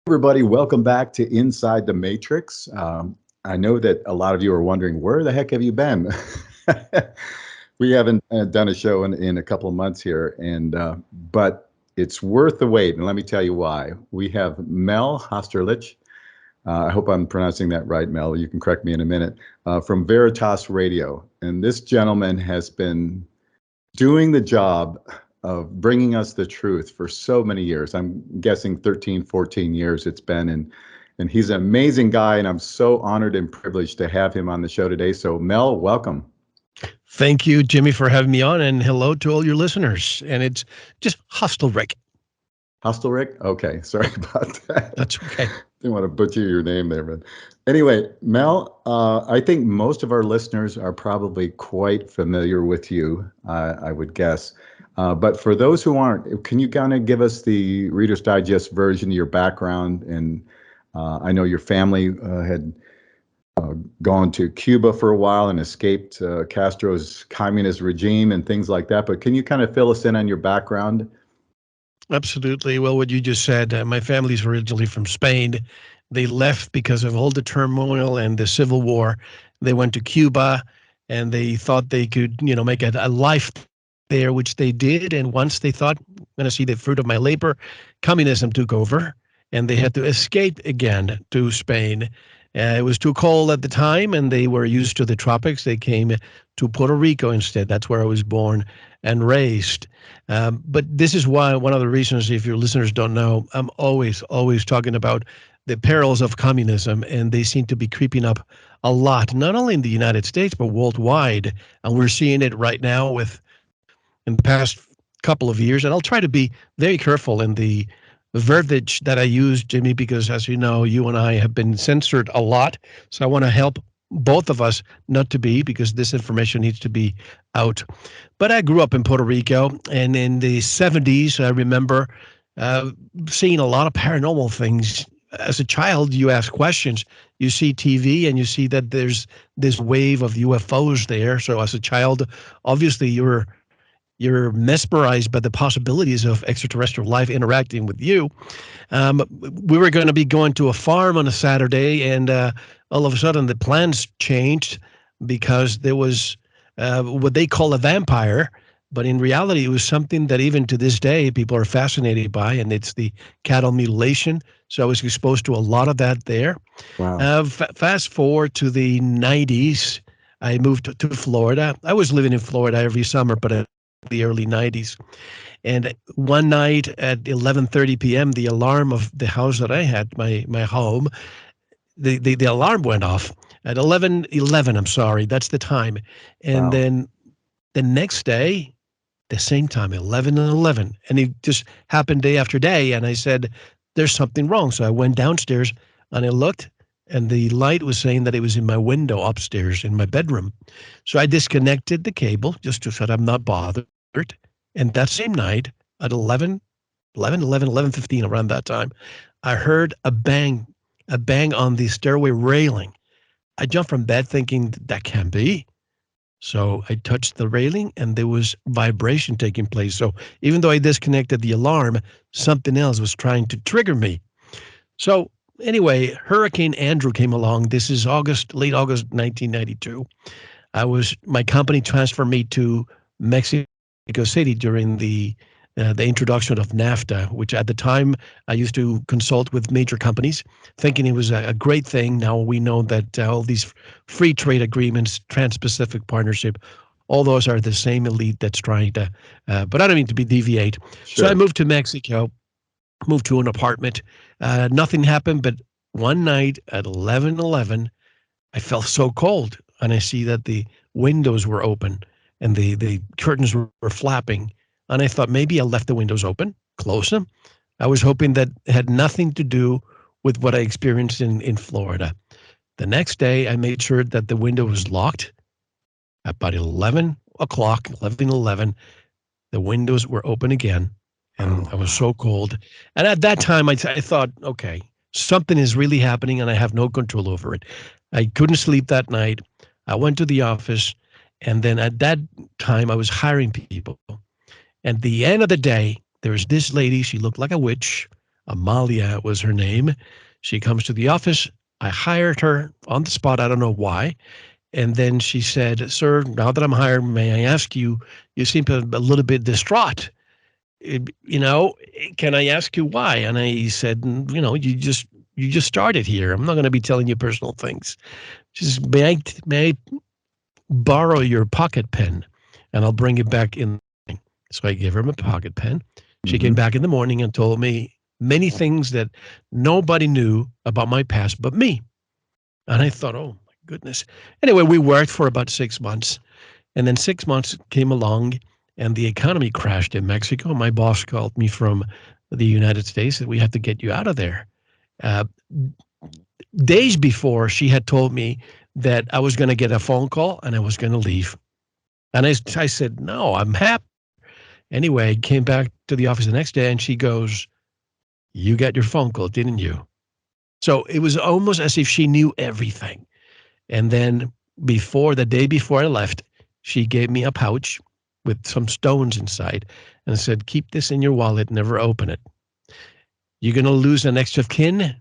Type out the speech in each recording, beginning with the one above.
Everybody, welcome back to Inside the Matrix. I know that a lot of you are wondering, where the heck have you been? We haven't done a show in a couple of months here, but it's worth the wait, and let me tell you why. We have Mel Hostalrich. I hope I'm pronouncing that right, Mel. You can correct me in a minute. From Veritas Radio, and this gentleman has been doing the job of bringing us the truth for so many years. I'm guessing 13, 14 years it's been. And he's an amazing guy, and I'm so honored and privileged to have him on the show today. So, Mel, welcome. Thank you, Jimmy, for having me on, and hello to all your listeners. And it's just Hostalrich. Hostalrich? Okay, sorry about that. That's okay. Didn't want to butcher your name there, but anyway, Mel, I think most of our listeners are probably quite familiar with you, I would guess. But for those who aren't, can you kind of give us the Reader's Digest version of your background? And I know your family had gone to Cuba for a while and escaped Castro's communist regime and things like that. But can you kind of fill us in on your background? Absolutely. Well, what you just said, my family's originally from Spain. They left because of all the turmoil and the Civil War. They went to Cuba, and they thought they could, make a life there, which they did. And once they thought, I'm going to see the fruit of my labor, communism took over, and they had to escape again to Spain. It was too cold at the time, and they were used to the tropics. They came to Puerto Rico instead. That's where I was born and raised. But this is why one of the reasons, if your listeners don't know, I'm always talking about the perils of communism, and they seem to be creeping up a lot, not only in the United States, but worldwide. And we're seeing it right now in the past couple of years. And I'll try to be very careful in the verbiage that I use, Jimmy, because as you know, you and I have been censored a lot. So I want to help both of us not to be, because this information needs to be out. But I grew up in Puerto Rico, and in the 70s, I remember seeing a lot of paranormal things. As a child, you ask questions. You see TV, and you see that there's this wave of UFOs there. So as a child, obviously you're mesmerized by the possibilities of extraterrestrial life interacting with you. We were going to be going to a farm on a Saturday, and all of a sudden the plans changed because there was what they call a vampire, but in reality it was something that even to this day people are fascinated by, and it's the cattle mutilation. So I was exposed to a lot of that there. Wow. Fast forward to the 90s, I moved to Florida. I was living in Florida every summer, but the early 90s. And one night at 11:30 p.m., the alarm of the house that I had, my home, the alarm went off at 11:11. I'm sorry, that's the time. And Wow. then the next day, the same time, 11:11. And it just happened day after day. And I said, there's something wrong. So I went downstairs and I looked, and the light was saying that it was in my window upstairs in my bedroom. So I disconnected the cable just to so that I'm not bothered. And that same night at 11:15, around that time, I heard a bang on the stairway railing. I jumped from bed thinking that can't be. So I touched the railing, and there was vibration taking place. So even though I disconnected the alarm, something else was trying to trigger me. So anyway, Hurricane Andrew came along. This is late August 1992. My company transferred me to Mexico City during the introduction of NAFTA, which at the time I used to consult with major companies, thinking it was a great thing. Now we know that all these free trade agreements, Trans-Pacific Partnership, all those are the same elite that's trying to, but I don't mean to deviate. Sure. So I moved to Mexico, moved to an apartment. Nothing happened, but one night at 11:11, I felt so cold, and I see that the windows were open and the curtains were flapping. And I thought maybe I left the windows open, close them. I was hoping that it had nothing to do with what I experienced in Florida. The next day, I made sure that the window was locked. About 11 o'clock, 11:11, the windows were open again, and I was so cold. And at that time, I thought, okay, something is really happening, and I have no control over it. I couldn't sleep that night. I went to the office, and then at that time, I was hiring people. At the end of the day, there was this lady. She looked like a witch. Amalia was her name. She comes to the office. I hired her on the spot. I don't know why. And then she said, "Sir, now that I'm hired, may I ask you, you seem a little bit distraught. You know, can I ask you why?" And I said, "You know, you just started here. I'm not going to be telling you personal things." She says, may I borrow your pocket pen and I'll bring it back in. So I gave her my pocket pen. She came Hmm. back in the morning and told me many things that nobody knew about my past but me. And I thought, oh my goodness. Anyway, we worked for about 6 months. And then 6 months came along and the economy crashed in Mexico. My boss called me from the United States that we have to get you out of there. Uh, Days before, she had told me that I was going to get a phone call and I was going to leave. And I said, no, I'm happy. Anyway, I came back to the office the next day and she goes, you got your phone call, didn't you? So it was almost as if she knew everything. And then the day before I left, she gave me a pouch with some stones inside and said, keep this in your wallet, never open it. You're going to lose an next of kin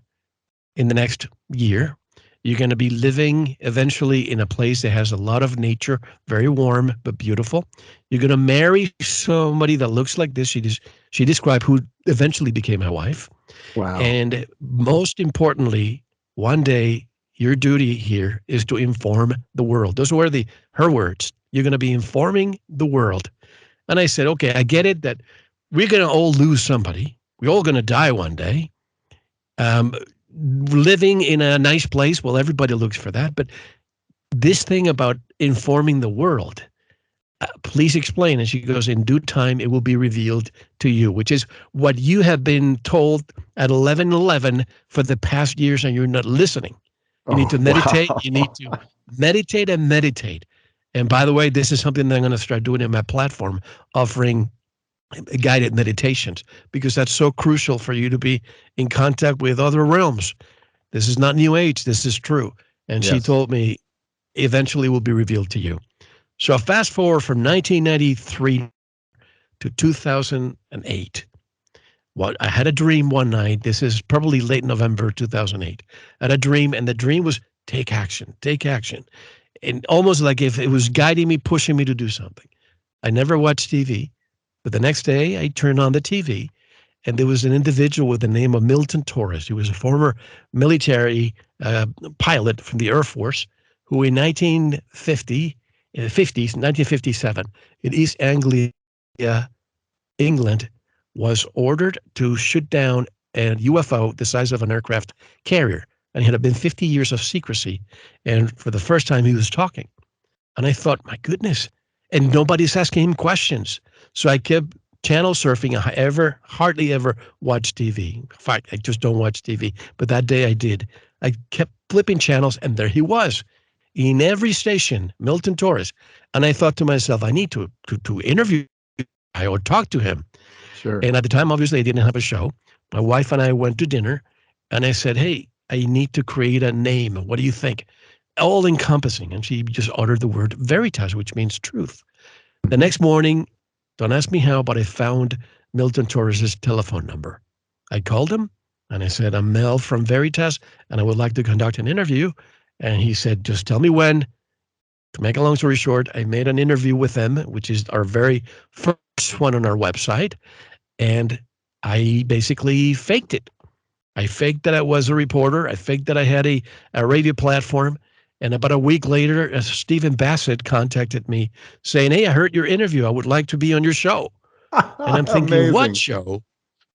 in the next year. You're going to be living eventually in a place that has a lot of nature, very warm but beautiful. You're going to marry somebody that looks like this. She described who eventually became my wife. Wow. And most importantly, one day your duty here is to inform the world. Those were her words. You're going to be informing the world. And I said, okay, I get it that we're going to all lose somebody. We're all going to die one day. Um, Living in a nice place, well, everybody looks for that. But this thing about informing the world, please explain. And she goes, in due time, it will be revealed to you, which is what you have been told at 11:11 for the past years, and you're not listening. You need Oh, to meditate. You need to wow. meditate and meditate. And by the way, this is something that I'm going to start doing in my platform, offering guided meditations, because that's so crucial for you to be in contact with other realms. This is not New Age. This is true. And she Yes. told me eventually will be revealed to you. So fast forward from 1993 to 2008. What I had a dream one night. This is probably late November 2008. I had a dream, and the dream was take action, take action. And almost like if it was guiding me, pushing me to do something. I never watched TV, but the next day I turned on the TV and there was an individual with the name of Milton Torres. He was a former military pilot from the Air Force who in 1950, in the 50s, 1957, in East Anglia, England, was ordered to shoot down a UFO the size of an aircraft carrier. And it had been 50 years of secrecy. And for the first time, he was talking. And I thought, my goodness. And nobody's asking him questions. So I kept channel surfing. Hardly ever watch TV. In fact, I just don't watch TV. But that day I did. I kept flipping channels, and there he was in every station, Milton Torres. And I thought to myself, I need to interview I would talk to him. Sure. And at the time, obviously, I didn't have a show. My wife and I went to dinner, and I said, hey, I need to create a name. What do you think? All encompassing. And she just uttered the word veritas, which means truth. The Mhm. next morning, don't ask me how, but I found Milton Torres's telephone number. I called him and I said, I'm Mel from Veritas, and I would like to conduct an interview. And he said, just tell me when. To make a long story short, I made an interview with them, which is our very first one on our website. And I basically faked it. I faked that I was a reporter. I faked that I had a radio platform. And about a week later, Stephen Bassett contacted me saying, hey, I heard your interview. I would like to be on your show. And I'm thinking, what Amazing. show?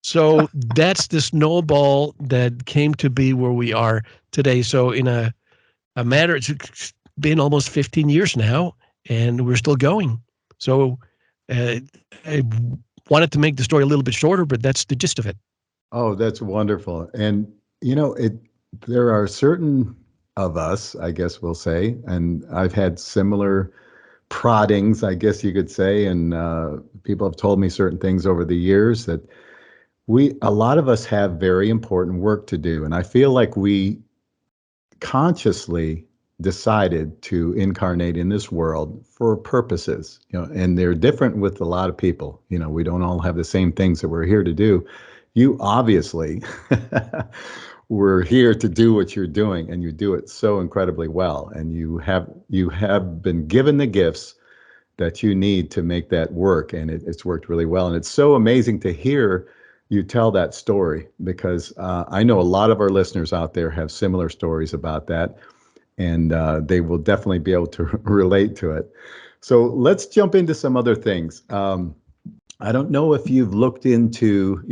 So that's the snowball that came to be where we are today. So in a matter, it's been almost 15 years now, and we're still going. So uh, I wanted to make the story a little bit shorter, but that's the gist of it. Oh, that's wonderful. And there are certain of us, I guess we'll say, and I've had similar proddings, I guess you could say, and people have told me certain things over the years that a lot of us have very important work to do. And I feel like we consciously decided to incarnate in this world for purposes, and they're different with a lot of people. We don't all have the same things that we're here to do. You obviously were here to do what you're doing, and you do it so incredibly well. And you have been given the gifts that you need to make that work, and it's worked really well. And it's so amazing to hear you tell that story because I know a lot of our listeners out there have similar stories about that, and they will definitely be able to relate to it. So let's jump into some other things. I don't know if you've looked into,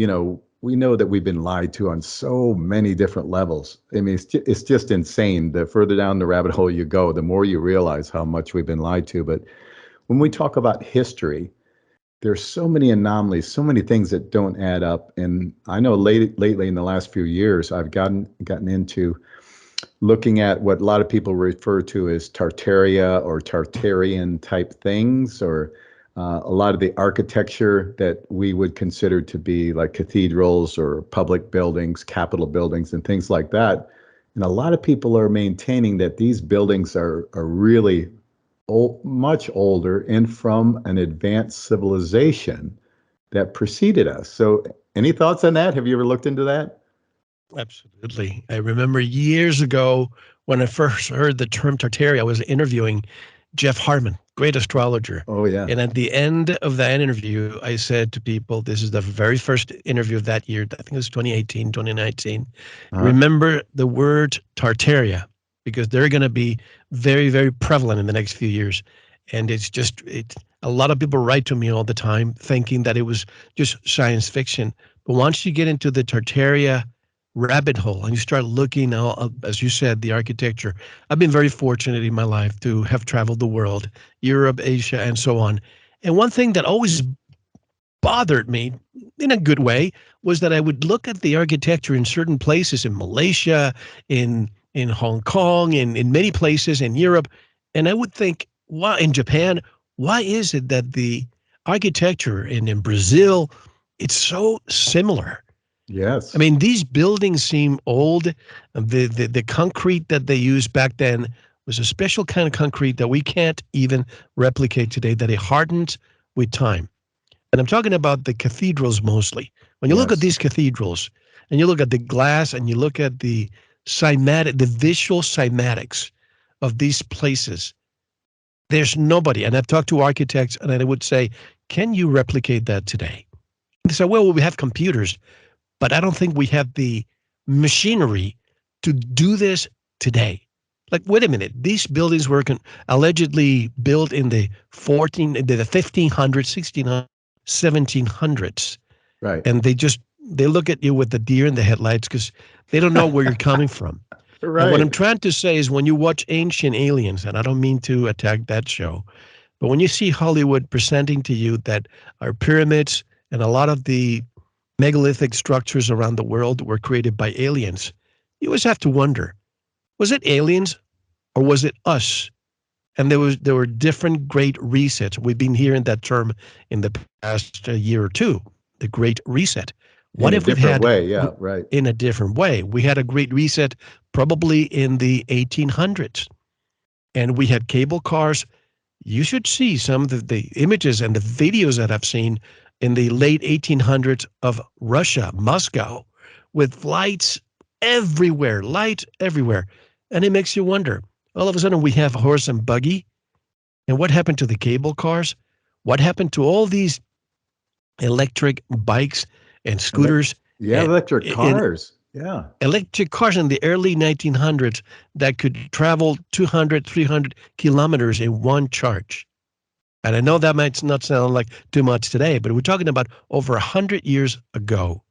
we know that we've been lied to on so many different levels. I mean, it's just insane. The further down the rabbit hole you go, the more you realize how much we've been lied to. But when we talk about history, there's so many anomalies, so many things that don't add up. And I know lately in the last few years, I've gotten into looking at what a lot of people refer to as Tartaria or Tartarian type things, or a lot of the architecture that we would consider to be like cathedrals or public buildings, capitol buildings, and things like that. And a lot of people are maintaining that these buildings are really much older and from an advanced civilization that preceded us. So, any thoughts on that? Have you ever looked into that? Absolutely. I remember years ago when I first heard the term Tartaria, I was interviewing Jeff Harmon, great astrologer. Oh, yeah. And at the end of that interview, I said to people, this is the very first interview of that year. I think it was 2018, 2019. Uh-huh. Remember the word Tartaria because they're going to be very, very prevalent in the next few years. And a lot of people write to me all the time thinking that it was just science fiction. But once you get into the Tartaria rabbit hole and you start looking, as you said, the architecture. I've been very fortunate in my life to have traveled the world, Europe, Asia, and so on. And one thing that always bothered me in a good way was that I would look at the architecture in certain places in Malaysia, in Hong Kong, in many places in Europe, and I would think, why in Japan, why is it that the architecture in Brazil, it's so similar? I Yes. mean, these buildings seem old. The concrete that they used back then was a special kind of concrete that we can't even replicate today, that it hardens with time. And I'm talking about the cathedrals mostly. When you look at Yes. these cathedrals and you look at the glass and you look at the visual cymatics of these places, there's nobody. And I've talked to architects and I would say, can you replicate that today? They say, well, we have computers, but I don't think we have the machinery to do this today. Like, wait a minute, these buildings were allegedly built in the 1500s, 1600s, 1700s, Right. and they look at you with the deer in the headlights because they don't know where you're coming from. And what I'm Right. trying to say is when you watch Ancient Aliens, and I don't mean to attack that show, but when you see Hollywood presenting to you that our pyramids and a lot of the megalithic structures around the world were created by aliens, you always have to wonder, was it aliens or was it us? And there were different great resets. We've been hearing that term in the past year or two, the Great Reset. What In a if we've different had way. Yeah. Right. in a different way? We had a Great Reset probably in the 1800s, and we had cable cars. You should see some of the images and the videos that I've seen in the late 1800s of Russia, Moscow, with lights everywhere. And it makes you wonder. All of a sudden, we have horse and buggy. And what happened to the cable cars? What happened to all these electric bikes and Elec scooters yeah, and electric in cars. Yeah. electric cars in the early 1900s that could travel 200, 300 kilometers in one charge? And I know that might not sound like too much today, but we're talking about over 100 years ago.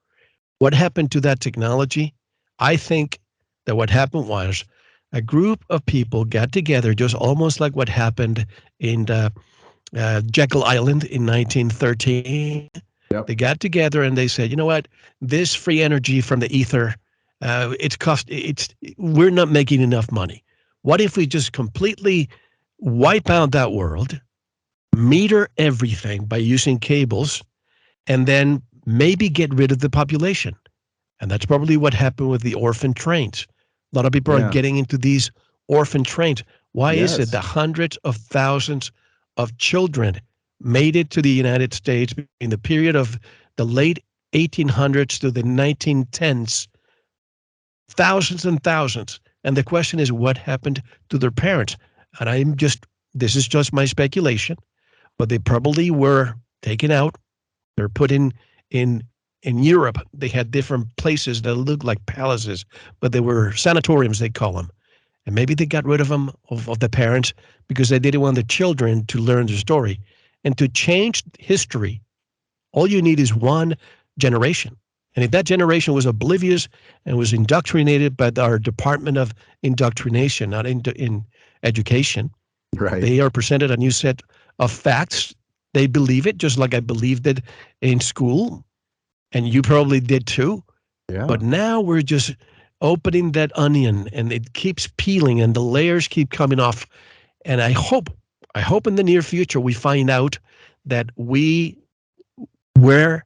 What happened to that technology? I think that what happened was a group of people got together, just almost like what happened in Jekyll Island in 1913. They Yep. got together and they said, you know what? This free energy from the ether, we're not making enough money. What if we just completely wipe out that world, meter everything by using cables, and then maybe get rid of the population? And that's probably what happened with the orphan trains. A lot of people are Yeah. getting into these orphan trains. Why is it Yes. that hundreds of thousands of children made it to the United States in the period of the late 1800s to the 1910s, thousands and thousands. And the question is, what happened to their parents? And this is just my speculation, but they probably were taken out. They're put in in Europe. They had different places that looked like palaces, but they were sanatoriums, they call them. And maybe they got rid of them, of the parents, because they didn't want the children to learn the story. And to change history, all you need is one generation. And if that generation was oblivious and was indoctrinated by our Department of Indoctrination, not in education, Right. they are presented a new set of facts. They believe it, just like I believed it in school, and you probably did too. Yeah. But now we're just opening that onion, and it keeps peeling, and the layers keep coming off. And I hope in the near future we find out that we were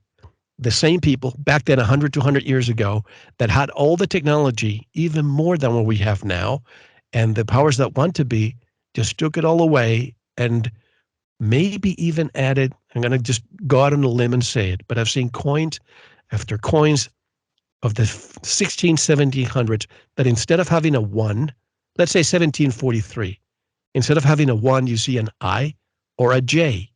the same people back then 100 to 100 years ago that had all the technology, even more than what we have now, and the powers that want to be just took it all away and maybe even added. I'm going to just go out on a limb and say it, but I've seen coins after coins of the 16, 1700s that instead of having a 1, let's say 1743, instead of having a 1, you see an I or a J,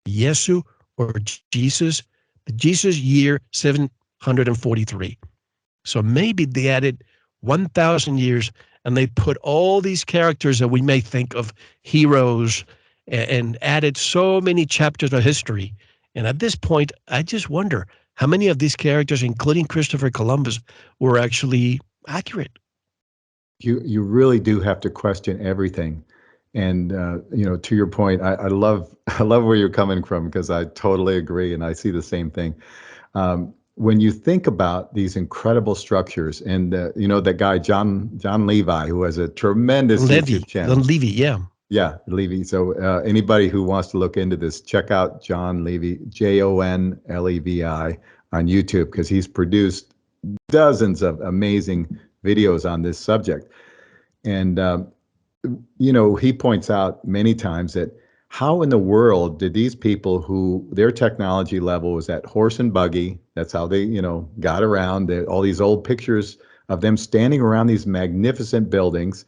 Yesu or Jesus, the Jesus year 743. So maybe they added 1,000 years and they put all these characters that we may think of heroes and added so many chapters of history. And at this point, I just wonder how many of these characters, including Christopher Columbus, were actually accurate. You really do have to question everything. And to your point, I love I love where you're coming from because I totally agree and I see the same thing. When you think about these incredible structures, and that guy John Levi, who has a tremendous YouTube channel. Levy, yeah. Yeah, Levy. So anybody who wants to look into this, check out John Levy, JonLevi on YouTube, because he's produced dozens of amazing videos on this subject. And he points out many times that how in the world did these people who their technology level was at horse and buggy, that's how they, got around, all these old pictures of them standing around these magnificent buildings,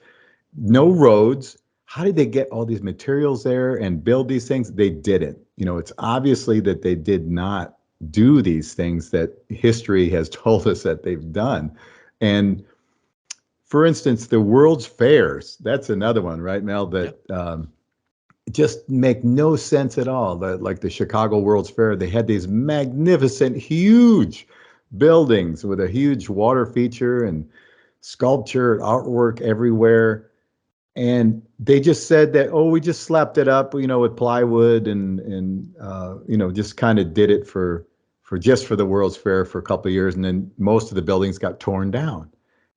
no roads. How did they get all these materials there and build these things? They didn't. It's obviously that they did not do these things that history has told us that they've done. And for instance, the World's Fairs, that's another one, right, Mel, that just make no sense at all. Like the Chicago World's Fair, they had these magnificent, huge buildings with a huge water feature and sculpture, artwork everywhere. And they just said that, oh, we just slapped it up, with plywood and just kind of did it for the World's Fair for a couple of years, and then most of the buildings got torn down.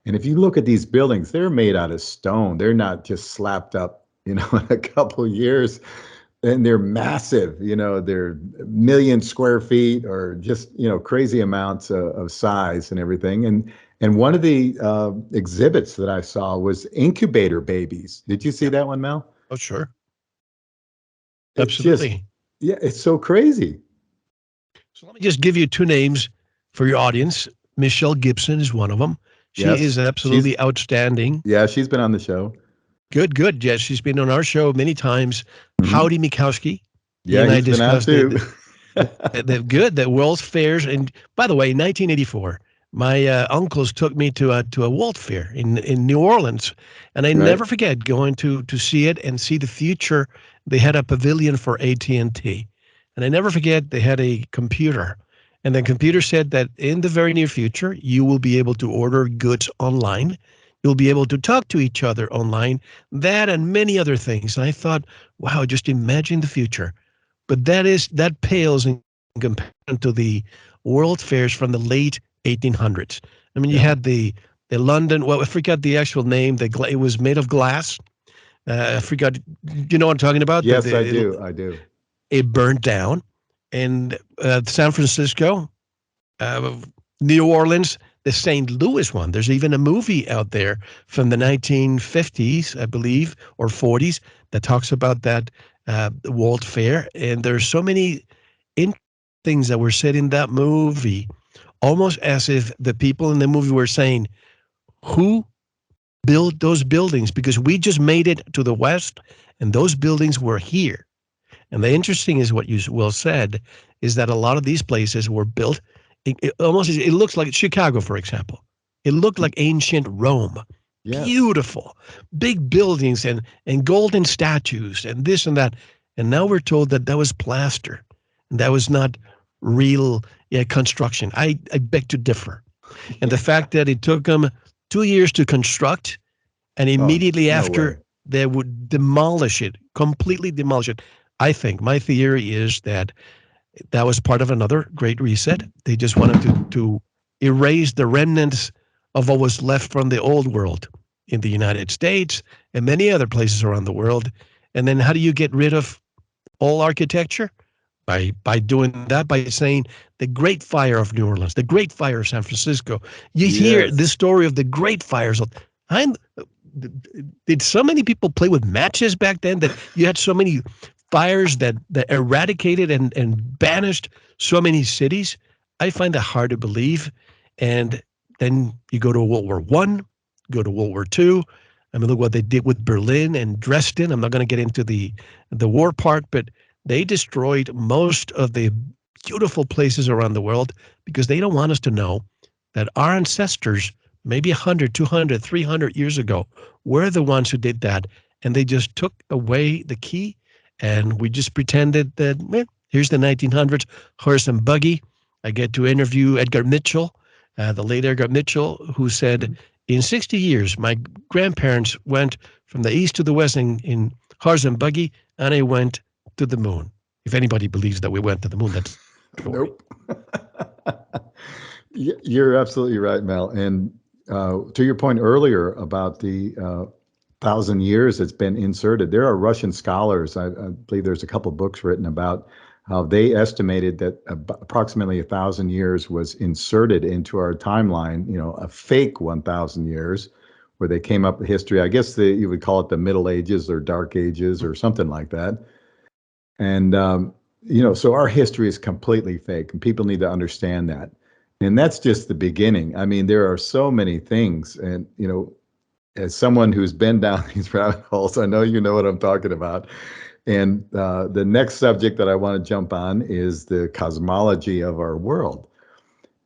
And if you look at these buildings, they're made out of stone. They're not just slapped up, in a couple of years. And they're massive, they're million square feet or just, crazy amounts of size and everything. And one of the exhibits that I saw was incubator babies. Did you see Yep. that one, Mel? Oh, sure. It's just, Absolutely. yeah, it's so crazy. So let me just give you two names for your audience. Michelle Gibson is one of them. She Yes, is absolutely outstanding. she's been on the show. Good, good. Yes, she's been on our show many times. Hmm. Howdy Mikowski. He Yeah, and I he's been on discussed too. the World's Fairs. And by the way, in 1984, my uncles took me to a World Fair in New Orleans, and I Right. never forget going to see it and see the future. They had a pavilion for AT&T, and I never forget they had a computer, and the computer said that in the very near future you will be able to order goods online. You'll be able to talk to each other online, that and many other things. And I thought, wow, just imagine the future. But that pales in comparison to the world fairs from the late 1800s. I mean, you Yeah. had the London. Well, I forgot the actual name. It was made of glass. I forgot. You know what I'm talking about? Yes, I do. I do. It burned down, and San Francisco, uh, New Orleans, the St. Louis one. There's even a movie out there from the 1950s, I believe, or 40s that talks about that World Fair. And there's so many things that were said in that movie, almost as if the people in the movie were saying, who built those buildings? Because we just made it to the West and those buildings were here. And the interesting is what you Will said is that a lot of these places were built. It looks like Chicago, for example. It looked like ancient Rome. Yes. Beautiful, big buildings and golden statues and this and that. And now we're told that that was plaster, and that was not real construction. I beg to differ. And the fact that it took them 2 years to construct, and Oh, immediately no after way. they would demolish it, completely demolish it. I think my theory is that that was part of another great reset. They just wanted to erase the remnants of what was left from the old world in the United States and many other places around the world. And then how do you get rid of all architecture? By doing that, by saying the Great Fire of New Orleans, the Great Fire of San Francisco. You hear the Yes. story of the Great Fires. I, did so many people play with matches back then that you had so many fires that eradicated and banished so many cities? I find that hard to believe. And then you go to World War One, go to World War Two. I mean, look what they did with Berlin and Dresden. I'm not going to get into the war part, but they destroyed most of the beautiful places around the world because they don't want us to know that our ancestors, maybe 100, 200, 300 years ago, were the ones who did that. And they just took away the key. And we just pretended that, here's the 1900s, horse and buggy. I get to interview Edgar Mitchell, the late Edgar Mitchell, who said, in 60 years, my grandparents went from the east to the west in horse and buggy, and I went to the moon. If anybody believes that we went to the moon, that's a different story. Nope. You're absolutely right, Mel. And to your point earlier about the 1,000 years it's been inserted, there are Russian scholars. I believe there's a couple books written about how they estimated that approximately 1,000 years was inserted into our timeline. A fake 1,000 years, where they came up with history. I guess you would call it the Middle Ages or Dark Ages or something like that. And so our history is completely fake, and people need to understand that. And that's just the beginning. I mean, there are so many things, and as someone who's been down these rabbit holes, I know you know what I'm talking about. And the next subject that I want to jump on is the cosmology of our world.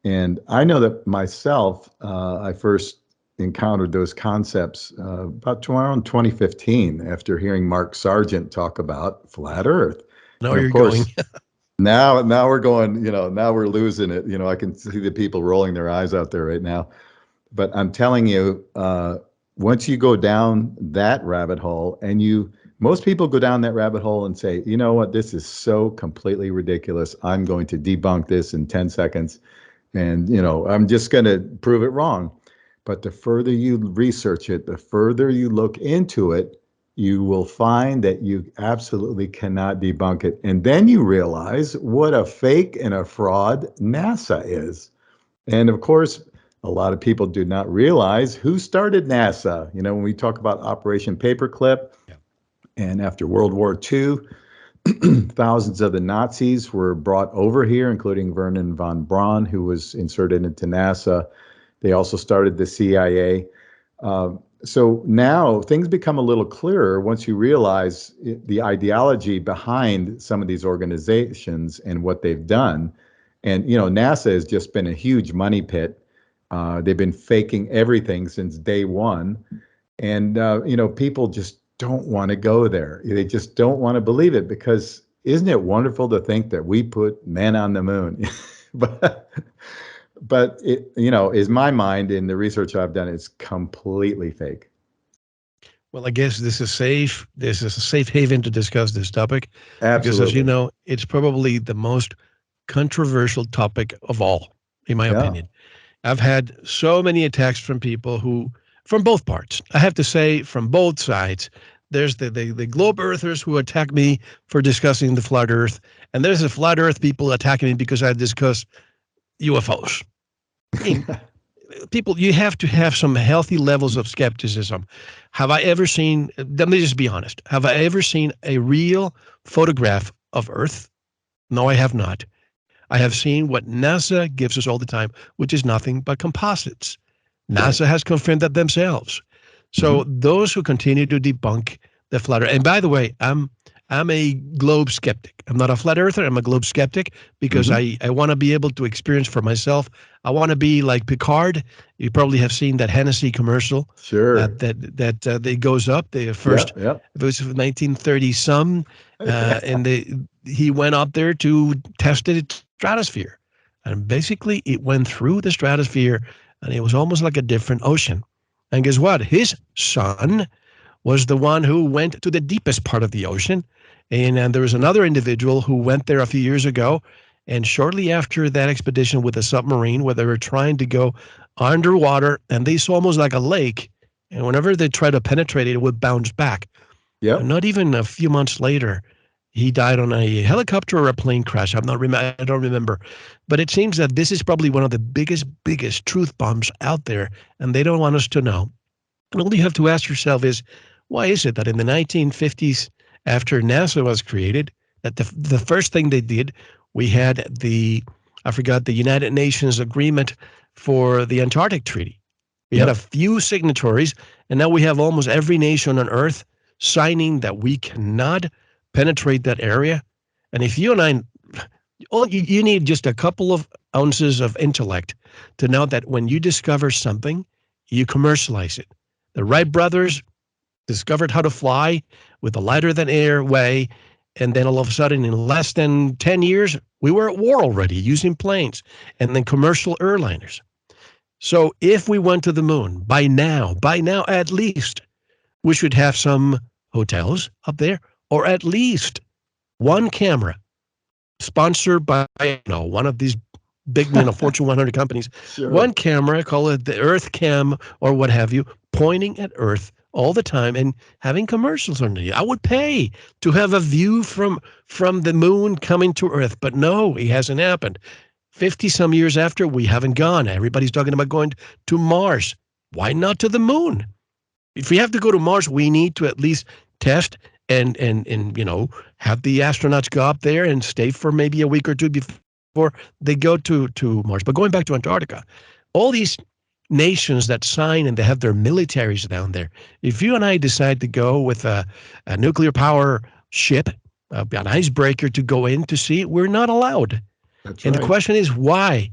And I know that myself, I first encountered those concepts about around 2015 after hearing Mark Sargent talk about flat Earth. I know And where of you're going. course, now we're going, now we're losing it. I can see the people rolling their eyes out there right now. But I'm telling you, once you go down that rabbit hole, and most people go down that rabbit hole and say, you know what, this is so completely ridiculous. I'm going to debunk this in 10 seconds. And, I'm just going to prove it wrong. But the further you research it, the further you look into it, you will find that you absolutely cannot debunk it. And then you realize what a fake and a fraud NASA is. And of course, a lot of people do not realize who started NASA. When we talk about Operation Paperclip, Yeah. and after World War II, thousands of the Nazis were brought over here, including Vernon von Braun, who was inserted into NASA. They also started the CIA. So now things become a little clearer once you realize the ideology behind some of these organizations and what they've done. And, NASA has just been a huge money pit. They've been faking everything since day one. And, people just don't want to go there. They just don't want to believe it, because isn't it wonderful to think that we put men on the moon? but it, is my mind, in the research I've done, it's completely fake. Well, I guess this is safe. This is a safe haven to discuss this topic because, as you Absolutely. know, it's probably the most controversial topic of all, in my Yeah. opinion. I've had so many attacks from people who, from both parts, I have to say, from both sides. There's the globe earthers who attack me for discussing the flat earth, and there's the flat earth people attacking me because I discuss UFOs. I mean, people, you have to have some healthy levels of skepticism. Have I ever seen, let me just be honest, have I ever seen a real photograph of Earth? No, I have not. I have seen what NASA gives us all the time, which is nothing but composites. Right. NASA has confirmed that themselves. Hmm. So those who continue to debunk the flat earth, and by the way, I'm a globe skeptic. I'm not a flat earther. I'm a globe skeptic because Hmm. I want to be able to experience for myself. I want to be like Picard. You probably have seen that Hennessy commercial Sure. that goes up. The first, Yep. Yep. it was 1930 some, and he went up there to test the stratosphere, and basically it went through the stratosphere, and it was almost like a different ocean. And guess what? His son was the one who went to the deepest part of the ocean. And there was another individual who went there a few years ago. And shortly after that expedition with a submarine, where they were trying to go underwater, and they saw almost like a lake. And whenever they tried to penetrate it, it would bounce back. And Yep. not even a few months later, he died on a helicopter or a plane crash. I don't remember. But it seems that this is probably one of the biggest truth bombs out there, and they don't want us to know. And all you have to ask yourself is, why is it that in the 1950s, after NASA was created, that the first thing they did, we had I forgot, the United Nations agreement for the Antarctic Treaty. We had a Yep. few signatories, and now we have almost every nation on Earth signing that we cannot penetrate that area. And if you and I, you need just a couple of ounces of intellect to know that when you discover something, you commercialize it. The Wright brothers discovered how to fly with a lighter than air way. And then all of a sudden, in less than 10 years, we were at war already using planes and then commercial airliners. So if we went to the moon by now at least, we should have some hotels up there, or at least one camera sponsored by one of these big Fortune 100 companies. One Sure. camera, call it the Earth Cam or what have you, pointing at Earth all the time and having commercials on it. I would pay to have a view from the moon coming to Earth, but no, it hasn't happened. 50 some years after, we haven't gone. Everybody's talking about going to Mars. Why not to the moon? If we have to go to Mars, we need to at least test and have the astronauts go up there and stay for maybe a week or two before they go to Mars. But going back to Antarctica, all these nations that sign and they have their militaries down there. If you and I decide to go with a nuclear power ship, an icebreaker to go in to see it, we're not allowed. That's And the right. question is why?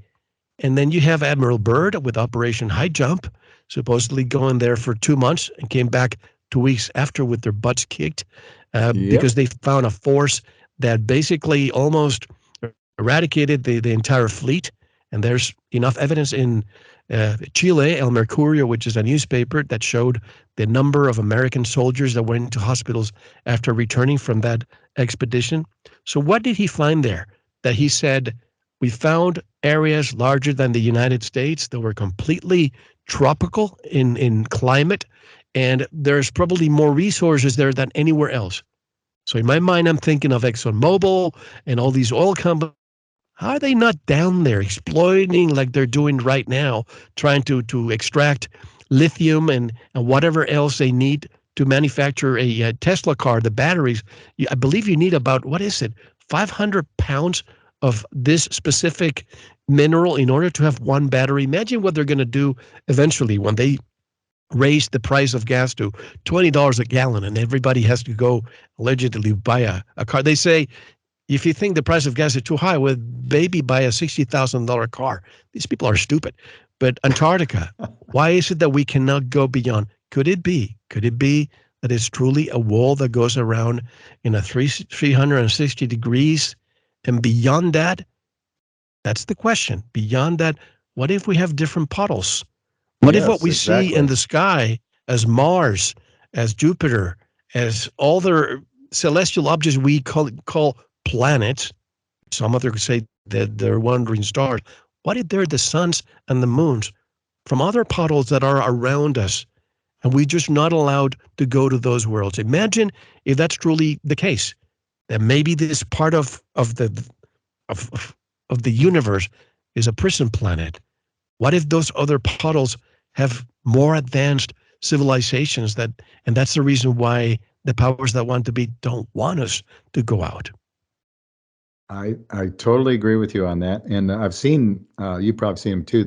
And then you have Admiral Byrd with Operation High Jump, supposedly going there for 2 months and came back 2 weeks after with their butts kicked because Yep. they found a force that basically almost eradicated the entire fleet. And there's enough evidence in Chile, El Mercurio, which is a newspaper that showed the number of American soldiers that went into hospitals after returning from that expedition. So, what did he find there? That he said, we found areas larger than the United States that were completely tropical in climate, and there's probably more resources there than anywhere else. So, in my mind, I'm thinking of ExxonMobil and all these oil companies. How are they not down there exploiting like they're doing right now, trying to extract lithium and whatever else they need to manufacture a Tesla car, the batteries? I believe you need about, what is it, 500 pounds of this specific mineral in order to have one battery. Imagine what they're going to do eventually when they raise the price of gas to $20 a gallon and everybody has to go allegedly buy a car. They say, if you think the price of gas is too high, well, maybe buy a $60,000 car. These people are stupid. But Antarctica, why is it that we cannot go beyond? Could it be? Could it be that it's truly a wall that goes around in a 360 degrees? And beyond that, that's the question. Beyond that, what if we have different puddles? What if what Yes, we see in exactly. the sky as Mars, as Jupiter, as all the celestial objects we call planets, some others say that they're wandering stars, what if they're the suns and the moons from other puddles that are around us and we're just not allowed to go to those worlds? Imagine if that's truly the case, that maybe this part of, of the universe is a prison planet. What if those other puddles have more advanced civilizations and that's the reason why the powers that want to be don't want us to go out? I totally agree with you on that, and I've seen you probably seen them too.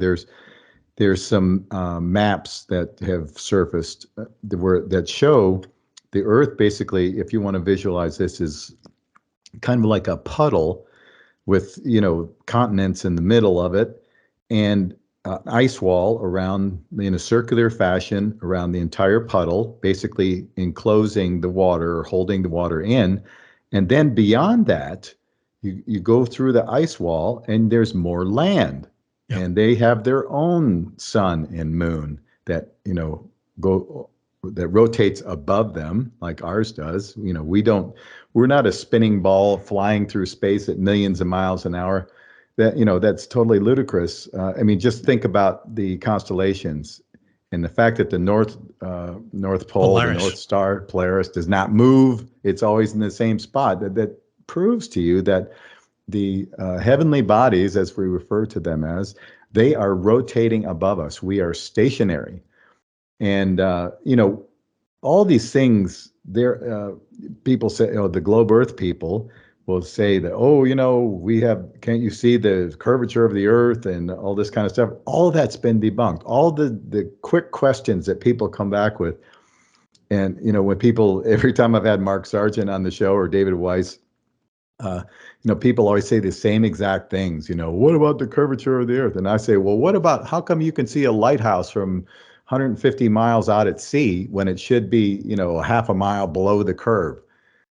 There's some maps that have surfaced that show the Earth basically. If you want to visualize this, is kind of like a puddle with continents in the middle of it, and ice wall around in a circular fashion around the entire puddle, basically enclosing the water or holding the water in. And then beyond that, you go through the ice wall and there's more land. Yep. And they have their own sun and moon that, go that rotates above them like ours does. We're not a spinning ball flying through space at millions of miles an hour. That's totally ludicrous. I mean, just think about the constellations and the fact that the North Pole, the North Polaris. Star, Polaris, does not move. It's always in the same spot. That proves to you that the heavenly bodies, as we refer to them as, they are rotating above us. We are stationary, and all these things. People say, the globe Earth people will say that, can't you see the curvature of the Earth and all this kind of stuff? All of that's been debunked. All the quick questions that people come back with, and when people, every time I've had Mark Sargent on the show or David Weiss, people always say the same exact things. What about the curvature of the Earth? And I say, well, what about, how come you can see a lighthouse from 150 miles out at sea when it should be, a half a mile below the curve?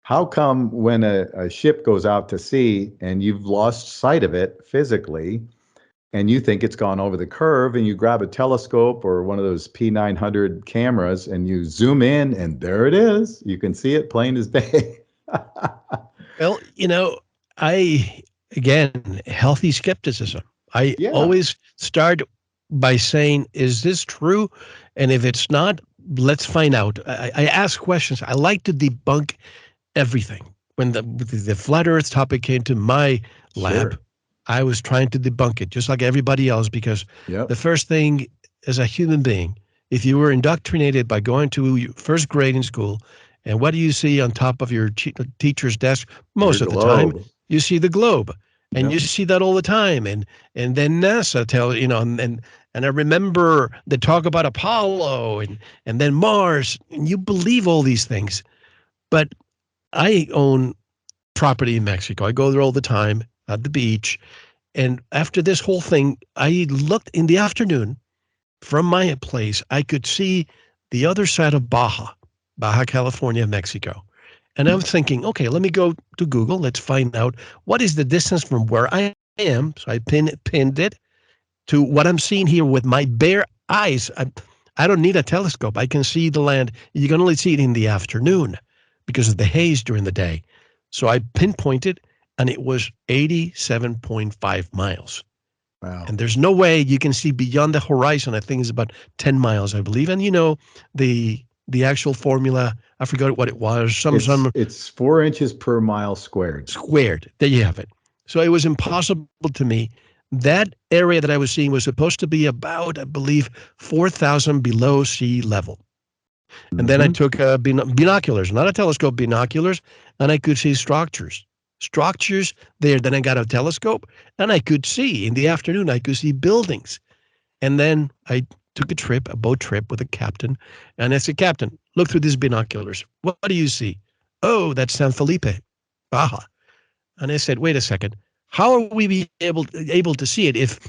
How come when a ship goes out to sea and you've lost sight of it physically and you think it's gone over the curve and you grab a telescope or one of those P900 cameras and you zoom in and there it is. You can see it plain as day. Well, I, again, healthy skepticism. I Yeah, always start by saying, is this true? And if it's not, let's find out. I ask questions. I like to debunk everything. When the flat Earth topic came to my lab, sure. I was trying to debunk it, just like everybody else, because the Yep. first thing as a human being, if you were indoctrinated by going to first grade in school, and what do you see on top of your teacher's desk? The Most of the time, globe. you see the globe, and you Yep. see that all the time. And then NASA tell and I remember they talk about Apollo and then Mars, and you believe all these things. But I own property in Mexico. I go there all the time at the beach. And after this whole thing, I looked in the afternoon from my place. I could see the other side of Baja California, Mexico. And I'm thinking, okay, let me go to Google. Let's find out what is the distance from where I am. So I pinned it to what I'm seeing here with my bare eyes. I don't need a telescope. I can see the land. You can only see it in the afternoon because of the haze during the day. So I pinpointed, and it was 87.5 miles. Wow. And there's no way you can see beyond the horizon. I think it's about 10 miles, I believe. And the actual formula, I forgot what it was. It's Some it's 4 inches per mile squared. squared. There you have it. So it was impossible to me. That area that I was seeing was supposed to be about, I believe, 4,000 below sea level. And then I Hmm. took binoculars, not a telescope, binoculars, and I could see structures. Structures there. Then I got a telescope, and I could see in the afternoon, I could see buildings. And then I took a boat trip with a captain, and I said, Captain, look through these binoculars. What do you see? Oh, that's San Felipe, Baja. And I said, wait a second. How are we able to see it if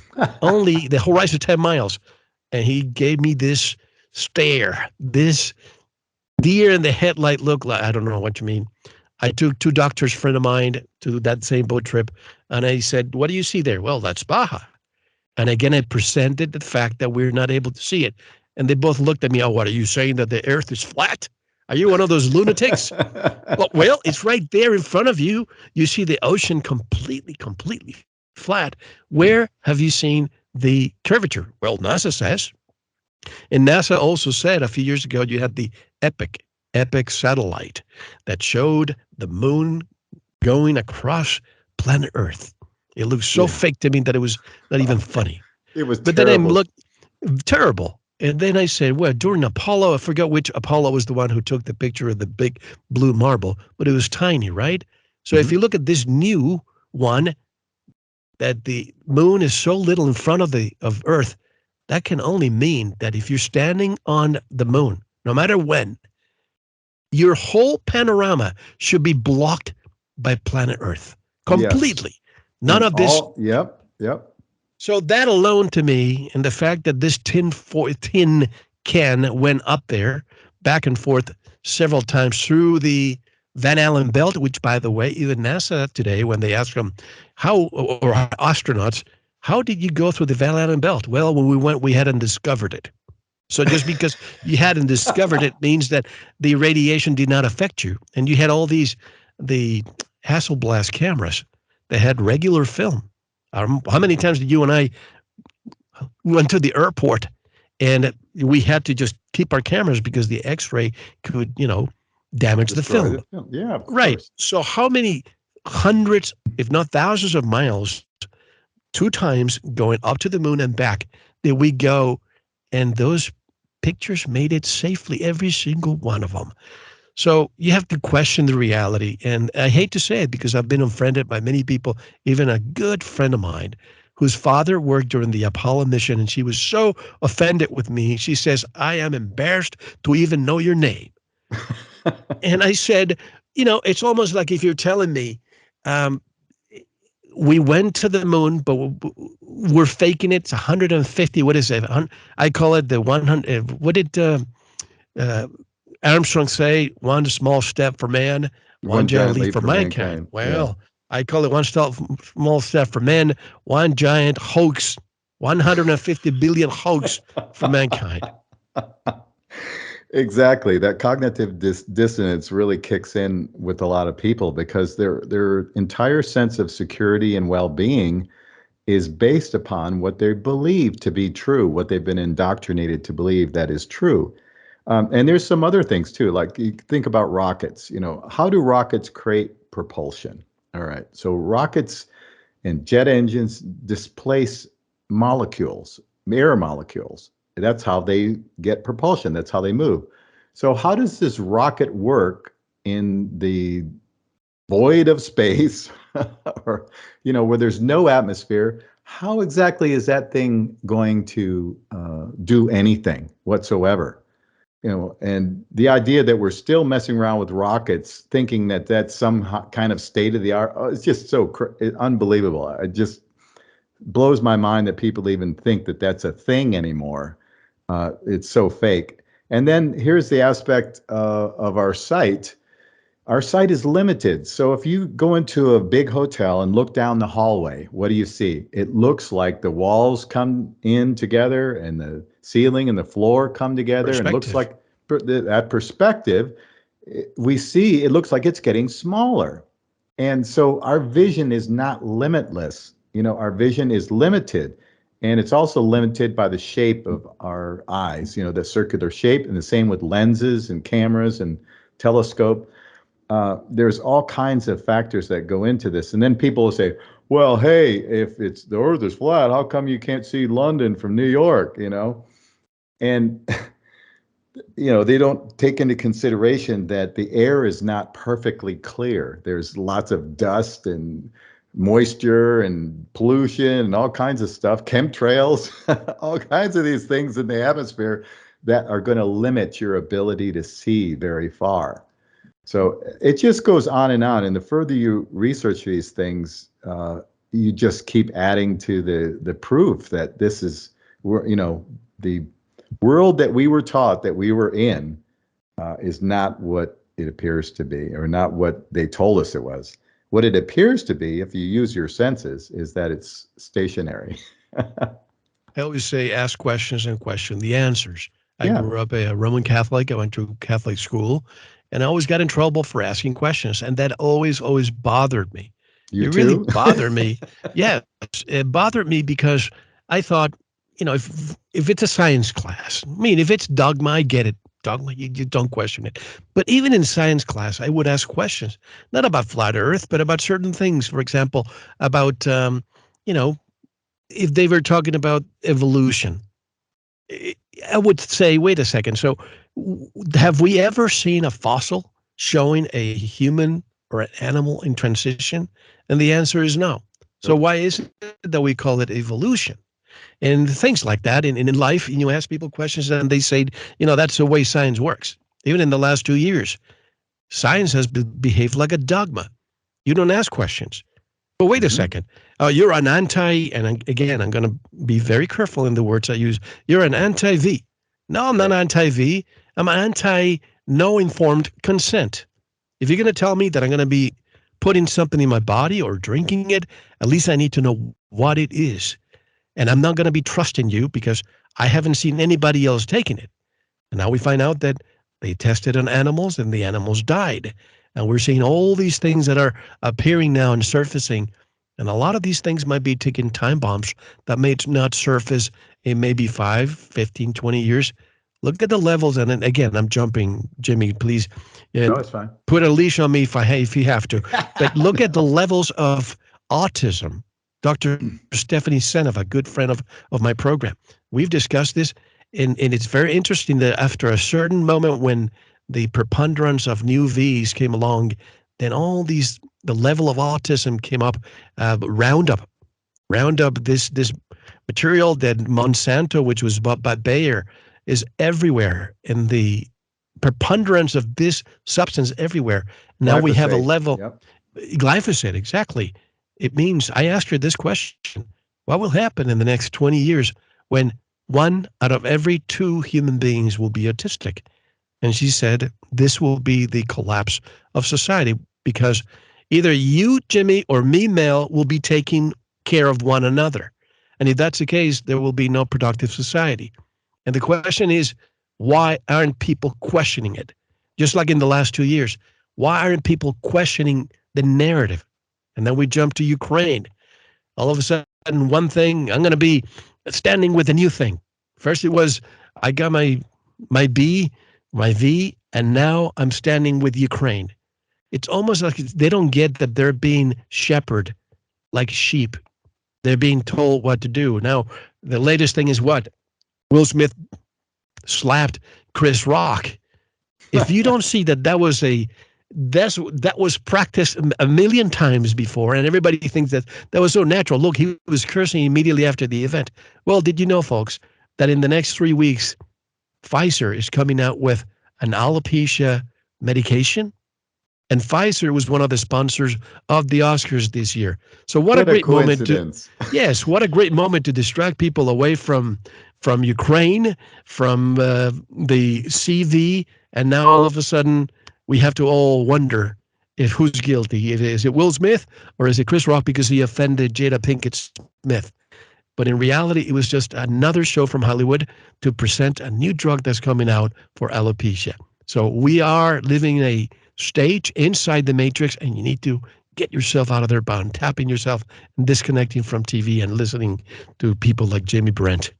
only the horizon 10 miles? And he gave me this stare, this deer in the headlight look. Like I don't know what you mean. I took two doctors, friend of mine, to that same boat trip, and I said, what do you see there? Well, that's Baja. And again, I presented the fact that we're not able to see it. And they both looked at me, oh, what are you saying, that the earth is flat? Are you one of those lunatics? Well, it's right there in front of you. You see the ocean completely flat. Where have you seen the curvature? Well, NASA says. And NASA also said a few years ago you had the EPIC satellite that showed the moon going across planet Earth. It looked so Yeah. fake to me that it was not even funny. It was But then I terrible. looked terrible. And then I said, well, during Apollo, I forgot which Apollo was the one who took the picture of the big blue marble, but it was tiny, right? So if Mhm. you look at this new One, that the moon is so little in front of Earth, that can only mean that if you're standing on the moon, no matter when, your whole panorama should be blocked by planet Earth Yes. completely. None And of this. all, yep, yep. So that alone to me, and the fact that this tin can went up there back and forth several times through the Van Allen belt, which, by the way, even NASA today, when they ask them how, or astronauts, how did you go through the Van Allen belt? Well, when we went, we hadn't discovered it. So just because you hadn't discovered it means that the radiation did not affect you. And you had all the Hasselblad cameras that had regular film. How many times did you and I went to the airport and we had to just keep our cameras because the X-ray could, damage the Destroy film. the film. Yeah, of Right. course. So how many hundreds, if not thousands of miles, two times going up to the moon and back did we go, and those pictures made it safely, every single one of them. So you have to question the reality. And I hate to say it because I've been unfriended by many people, even a good friend of mine whose father worked during the Apollo mission. And she was so offended with me. She says, I am embarrassed to even know your name. And I said, it's almost like if you're telling me, um, we went to the moon, but we're faking it. It's 150. What is it? I call it the 100. What did uh, Armstrong say? One small step for man, one One giant giant leap leap for for mankind. mankind. Yeah. Well, I call it small step for man, one giant hoax, 150 billion hoax for mankind. Exactly. That cognitive dissonance really kicks in with a lot of people because their entire sense of security and well-being is based upon what they believe to be true, what they've been indoctrinated to believe that is true. And there's some other things too, like you think about rockets. How do rockets create propulsion? All right. So rockets and jet engines displace molecules, air molecules. That's how they get propulsion. That's how they move. So how does this rocket work in the void of space or where there's no atmosphere? How exactly is that thing going to do anything whatsoever? And the idea that we're still messing around with rockets thinking that that's some kind of state of the art, it's just so unbelievable. It just blows my mind that people even think that that's a thing anymore. It's so fake. And then here's the aspect of our sight. Our sight is limited. So if you go into a big hotel and look down the hallway, what do you see? It looks like the walls come in together and the ceiling and the floor come together and looks Perspective. like that perspective, we see it looks like it's getting smaller. And so our vision is not limitless. Our vision is limited. And it's also limited by the shape of our eyes, the circular shape, and the same with lenses and cameras and telescope. There's all kinds of factors that go into this. And then people will say, well, hey, if it's the earth is flat, how come you can't see London from New York? And they don't take into consideration that the air is not perfectly clear. There's lots of dust and moisture and pollution and all kinds of stuff, chemtrails, all kinds of these things in the atmosphere that are going to limit your ability to see very far. So it just goes on and on. And the further you research these things, you just keep adding to the proof that this is, the world that we were taught that we were in is not what it appears to be, or not what they told us it was. What it appears to be, if you use your senses, is that it's stationary. I always say ask questions and question the answers. I Yeah, grew up a Roman Catholic. I went to Catholic school, and I always got in trouble for asking questions. And that always bothered me. you It really too. bothered me. Yes, it bothered me because I thought, if it's a science class, I mean, if it's dogma, I get it. Dogma, you don't question it. But even in science class, I would ask questions, not about flat Earth, but about certain things. For example, about you know, if they were talking about evolution, I would say, wait a second. So, have we ever seen a fossil showing a human? or an animal in transition? And the answer is no. So Nope. why is it that we call it evolution? And things like that in life, you ask people questions and they say, that's the way science works. Even in the last 2 years, science has behaved like a dogma. You don't ask questions. But wait a Hmm. second. You're an anti, and again, I'm going to be very careful in the words I use. You're an anti V. No, I'm not Yep. anti V. I'm anti no informed consent. If you're going to tell me that I'm going to be putting something in my body or drinking it, at least I need to know what it is. And I'm not going to be trusting you because I haven't seen anybody else taking it. And now we find out that they tested on animals and the animals died. And we're seeing all these things that are appearing now and surfacing. And a lot of these things might be ticking time bombs that may not surface in maybe 5, 15, 20 years. Look at the levels. And then, again, I'm jumping, Jimmy, please uh, No, it's fine. put a leash on me if you have to. But look at the No. levels of autism. Dr. Stephanie Seneff, a good friend of my program, we've discussed this, and it's very interesting that after a certain moment when the preponderance of new V's came along, then the level of autism came up. Roundup, this material that Monsanto, which was bought by Bayer, is everywhere, and the preponderance of this substance everywhere. Now we have a Glyphosate. level. Yep. Glyphosate, exactly. It means, I asked her this question: what will happen in the next 20 years when 1 out of every 2 human beings will be autistic? And she said, this will be the collapse of society because either you, Jimmy, or me, Mel, will be taking care of one another. And if that's the case, there will be no productive society. And the question is, why aren't people questioning it? Just like in the last 2 years, why aren't people questioning the narrative? And then we jump to Ukraine. All of a sudden, one thing, I'm going to be standing with a new thing. First, it was I got my B, my V, and now I'm standing with Ukraine. It's almost like they don't get that they're being shepherded like sheep. They're being told what to do. Now, the latest thing is what? Will Smith slapped Chris Rock. If you don't see that that was practiced a million times before, and everybody thinks that that was so natural. Look, he was cursing immediately after the event. Well, did you know, folks, that in the next 3 weeks, Pfizer is coming out with an alopecia medication? And Pfizer was one of the sponsors of the Oscars this year. So what a What a great moment to coincidence. yes, what a great moment to distract people away from Ukraine, from the CV, and now all of a sudden we have to all wonder if who's guilty. Is it Will Smith or is it Chris Rock because he offended Jada Pinkett Smith? But in reality, it was just another show from Hollywood to present a new drug that's coming out for alopecia. So we are living a stage inside the matrix, and you need to get yourself out of there by tapping yourself and disconnecting from TV and listening to people like Jamie Brent.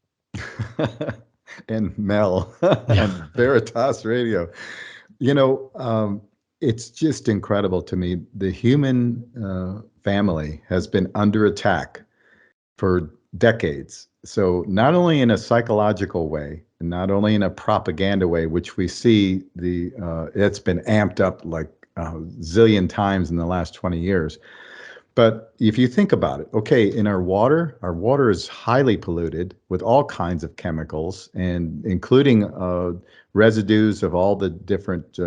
And Mel Yeah. on Veritas Radio. You know, it's just incredible to me. The human family has been under attack for decades. So, not only in a psychological way, and not only in a propaganda way, which we see it's been amped up like a zillion times in the last 20 years. But if you think about it, okay, in our water is highly polluted with all kinds of chemicals, and including residues of all the different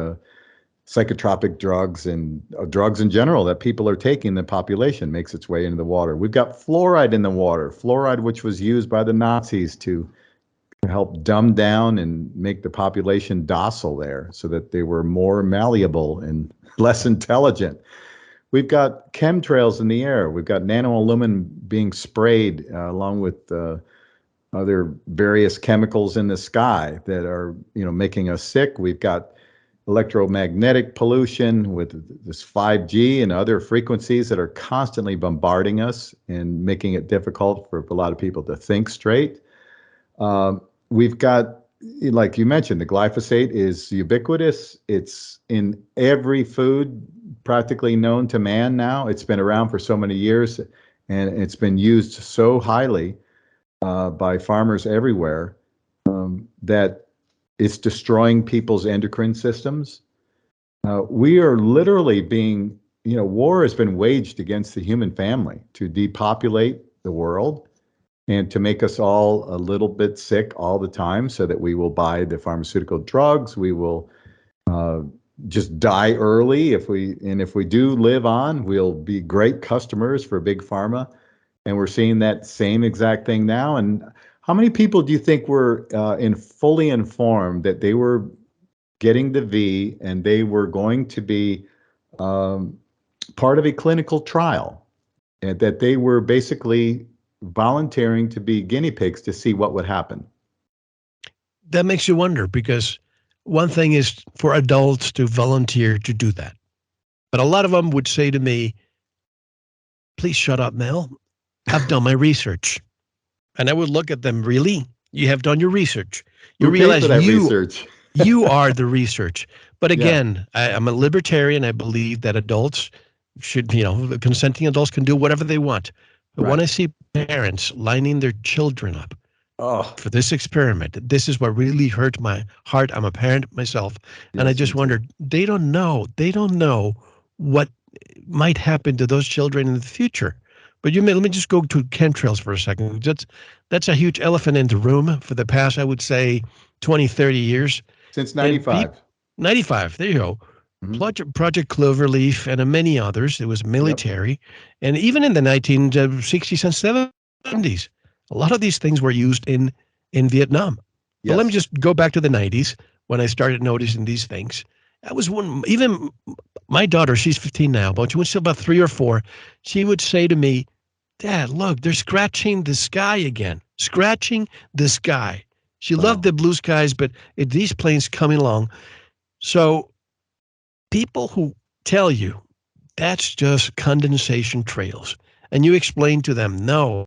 psychotropic drugs and drugs in general that people are taking. The population makes its way into the water. We've got fluoride in the water, fluoride which was used by the Nazis to help dumb down and make the population docile there so that they were more malleable and less intelligent. We've got chemtrails in the air. We've got nanoaluminum being sprayed along with other various chemicals in the sky that are, making us sick. We've got electromagnetic pollution with this 5G and other frequencies that are constantly bombarding us and making it difficult for a lot of people to think straight. We've got, like you mentioned, the glyphosate is ubiquitous. It's in every food practically known to man now. It's been around for so many years, and it's been used so highly by farmers everywhere that it's destroying people's endocrine systems. We are literally being war has been waged against the human family to depopulate the world and to make us all a little bit sick all the time so that we will buy the pharmaceutical drugs. We will uh, just die early. If we do live on, we'll be great customers for big pharma. And we're seeing that same exact thing now. And how many people do you think were fully informed that they were getting the V and they were going to be um, part of a clinical trial, and that they were basically volunteering to be guinea pigs to see what would happen? That makes you wonder because one thing is for adults to volunteer to do that. But a lot of them would say to me, please shut up, Mel. I've done my research. And I would look at them, really? You have done your research. You Who paid for realize that you research? you are the research. But Yeah, again, I'm a libertarian. I believe that adults should, consenting adults can do whatever they want. But when right. I see parents lining their children up Oh, for this experiment, this is what really hurt my heart. I'm a parent myself. And I yes, me just too. wondered, they don't know. They don't know what might happen to those children in the future. But let me just go to chemtrails for a second. That's a huge elephant in the room for the past, I would say, 20, 30 years. Since And people, 95. 95, there you go. Hmm. Project Cloverleaf and many others. It was Yep. military. And even in the 1960s and 70s, a lot of these things were used in Vietnam. But let me Yes. just go back to the 90s when I started noticing these things. That was when even my daughter, she's 15 now, but when she was about 3 or 4, she would say to me, Dad, look, they're scratching the sky again. Scratching the sky. She loved Wow. the blue skies, but these planes coming along. So people who tell you that's just condensation trails, and you explain to them, no,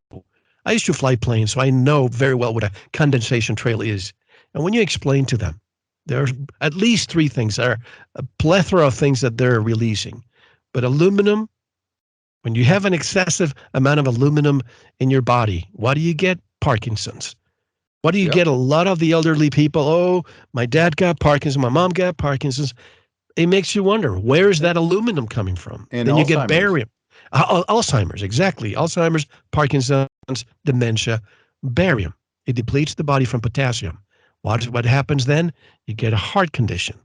I used to fly planes, so I know very well what a condensation trail is. And when you explain to them, there's at least three things. There are a plethora of things that they're releasing. But aluminum, when you have an excessive amount of aluminum in your body, what do you get? Parkinson's. What do you get? Yep. A lot of the elderly people, oh, my dad got Parkinson's, my mom got Parkinson's. It makes you wonder, where is that aluminum coming from? And Then you get Alzheimer's. barium. Alzheimer's, exactly. Alzheimer's, Parkinson's, dementia, barium. It depletes the body from potassium. What happens then? You get a heart condition.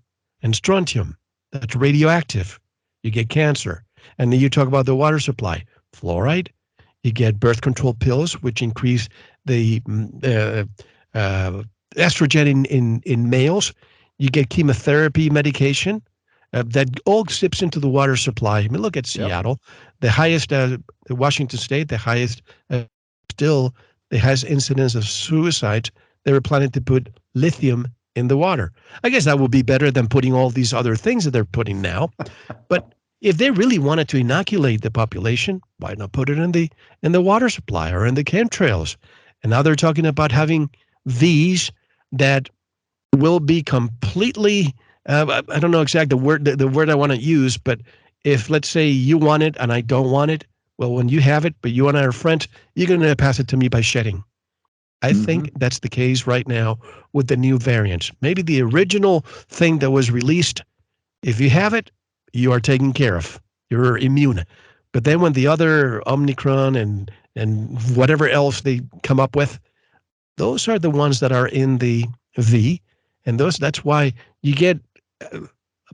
And strontium, that's radioactive. You get cancer. And then you talk about the water supply. Fluoride, you get birth control pills, which increase the uh, estrogen in males. You get chemotherapy medication that all sips into the water supply. I mean, look at Yep. Seattle, the highest, Washington State, the highest, still, the highest incidence of suicides. They were planning to put lithium in the water. I guess that would be better than putting all these other things that they're putting now. But if they really wanted to inoculate the population, why not put it in the water supply or in the chemtrails? And now they're talking about having these that will be completely I don't know exactly the word I want to use, but if let's say you want it and I don't want it, well, when you have it, but you and I are friends, you're going to pass it to me by shedding. I think Hmm. that's the case right now with the new variants. Maybe the original thing that was released, if you have it, you are taken care of. You're immune. But then when the other Omicron and whatever else they come up with, those are the ones that are in the V, and that's why you get uh,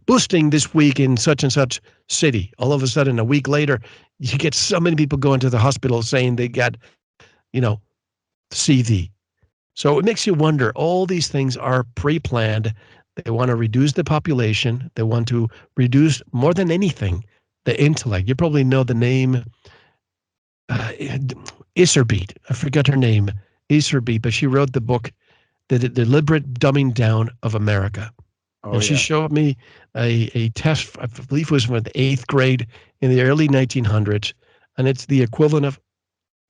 boosting this week in such and such city. All of a sudden, a week later, you get so many people going to the hospital saying they got, you know, CV. So it makes you wonder. All these things are pre-planned. They want to reduce the population. They want to reduce more than anything the intellect. You probably know the name uh, Iserbeat. I forgot her name, Iserbeat, but she wrote the book The Deliberate Dumbing Down of America. Oh, And she yeah. showed me a test, I believe it was from the 8th grade in the early 1900s, and it's the equivalent of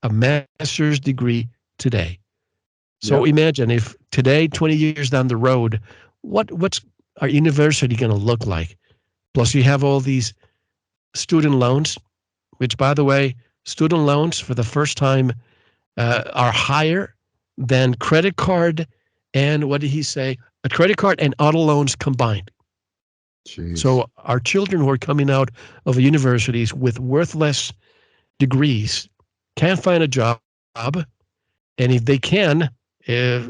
a master's degree today. So Yep. imagine if today, 20 years down the road, what's our university going to look like? Plus, you have all these student loans, which, by the way, student loans for the first time are higher than credit card and what did he say? A credit card and auto loans combined. Jeez. So our children who are coming out of universities with worthless degrees can't find a job, and if they can, uh,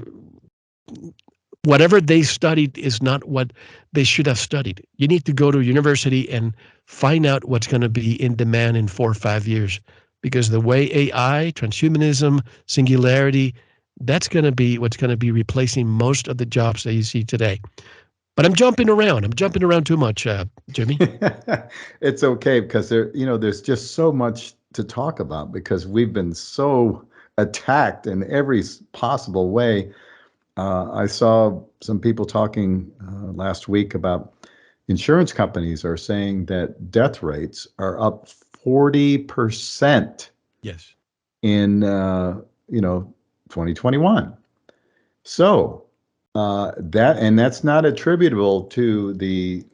whatever they studied is not what they should have studied. You need to go to university and find out what's going to be in demand in 4 or 5 years. Because the way AI, transhumanism, singularity, that's going to be what's going to be replacing most of the jobs that you see today. But I'm jumping around. I'm jumping around too much, Jimmy. It's okay because there's just so much to talk about because we've been so attacked in every possible way. I saw some people talking last week about insurance companies are saying that death rates are up 40% Yes. in 2021. So that's not attributable to the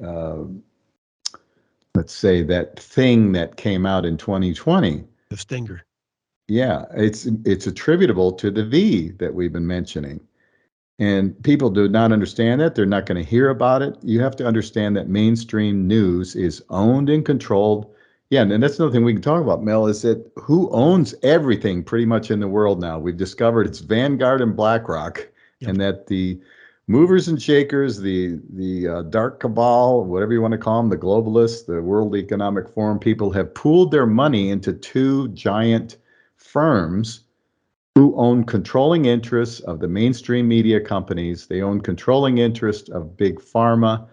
let's say that thing that came out in 2020. The stinger. Yeah, it's attributable to the V that we've been mentioning. And people do not understand that. They're not going to hear about it. You have to understand that mainstream news is owned and controlled. Yeah, and that's another thing we can talk about, Mel, is that who owns everything pretty much in the world now? We've discovered it's Vanguard and BlackRock, Yep. and that the movers and shakers, the dark cabal, whatever you want to call them, the globalists, the World Economic Forum people have pooled their money into two giant firms who own controlling interests of the mainstream media companies. They own controlling interest of big pharma.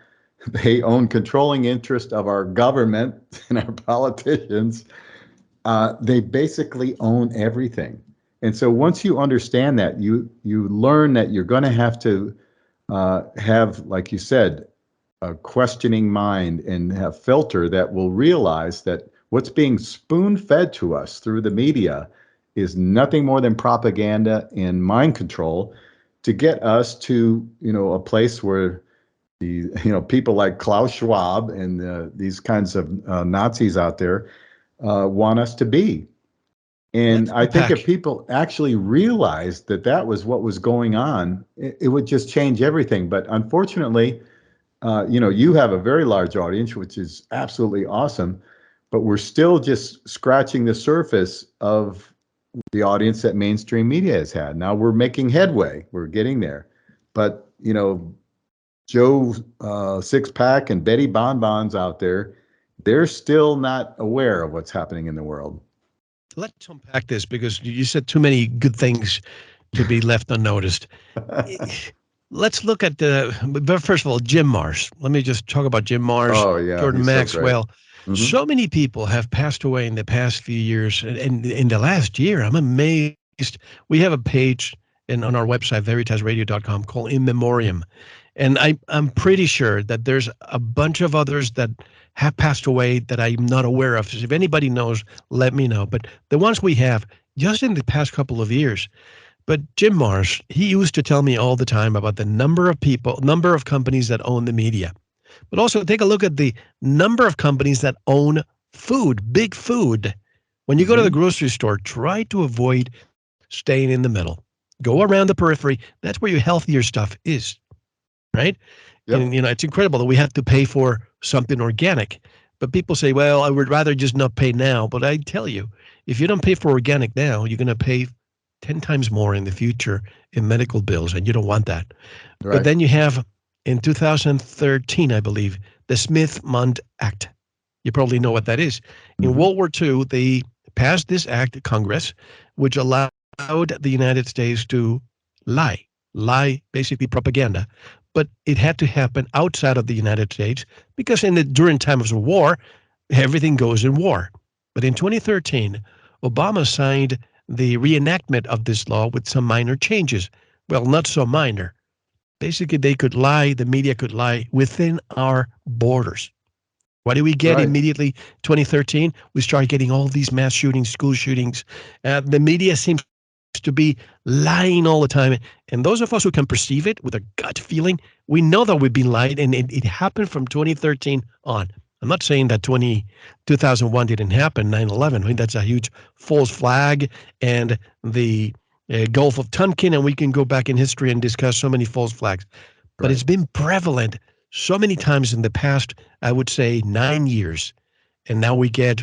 They own controlling interest of our government and our politicians. They basically own everything. And so once you understand that, you learn that you're going to have to have, like you said, a questioning mind and have filter that will realize that what's being spoon fed to us through the media is nothing more than propaganda and mind control to get us to a place where the people like Klaus Schwab and these kinds of Nazis out there want us to be. And Let's I think if unpack. people actually realized that that was what was going on, it would just change everything. But unfortunately, you have a very large audience, which is absolutely awesome, but we're still just scratching the surface of the audience that mainstream media has had. Now we're making headway. We're getting there. But, Joe Six Pack and Betty Bonbons out there, they're still not aware of what's happening in the world. Let's unpack this because you said too many good things to be left unnoticed. Let's look at but first of all, Jim Marrs. Let me just talk about Jim Marrs, Oh, yeah, Jordan he's so great. Maxwell. Hmm. So many people have passed away in the past few years. And in the last year, I'm amazed. We have a page on our website, veritasradio.com, called In Memoriam. And I'm pretty sure that there's a bunch of others that have passed away that I'm not aware of. If anybody knows, let me know. But the ones we have, just in the past couple of years, but Jim Marsh, he used to tell me all the time about the number of people, number of companies that own the media. But also take a look at the number of companies that own food, big food. When you go to the Hmm. grocery store, try to avoid staying in the middle. Go around the periphery. That's where your healthier stuff is, right? And Yep. it's incredible that we have to pay for something organic. But people say, well, I would rather just not pay now. But I tell you, if you don't pay for organic now, you're going to pay 10 times more in the future in medical bills, and you don't want that. But Right. then you have, in 2013, I believe, the Smith-Mundt Act. You probably know what that is. In Hmm. World War II, they passed this act, Congress, which allowed the United States to lie, basically propaganda. But it had to happen outside of the United States because during times of war, everything goes in war. But in 2013, Obama signed the reenactment of this law with some minor changes. Well, not so minor. Basically, they could lie, the media could lie within our borders. What do we get Right. immediately? 2013, we started getting all these mass shootings, school shootings. The media seems to be lying all the time. And those of us who can perceive it with a gut feeling, we know that we've been lied, and it happened from 2013 on. I'm not saying that 2001 didn't happen, 9/11. I mean, that's a huge false flag, and the Gulf of Tonkin, and we can go back in history and discuss so many false flags. But Right. it's been prevalent so many times in the past, I would say 9 years. And now we get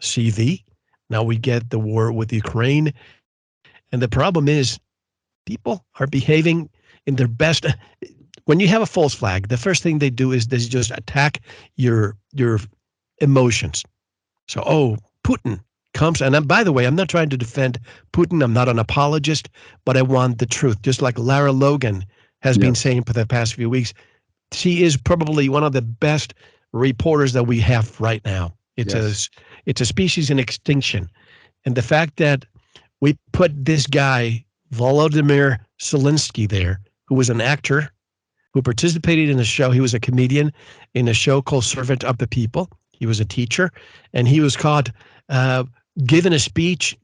CV. Now we get the war with Ukraine. And the problem is people are behaving in their best. When you have a false flag, the first thing they do is they just attack your emotions. So, oh, Putin comes, and by the way, I'm not trying to defend Putin. I'm not an apologist, but I want the truth. Just like Lara Logan has been Yes. saying for the past few weeks, she is probably one of the best reporters that we have right now. Yes. It's a species in extinction, and the fact that we put this guy Volodymyr Zelensky there, who was an actor who participated in a show. He was a comedian in a show called Servant of the People. He was a teacher, and he was caught uh, giving a speech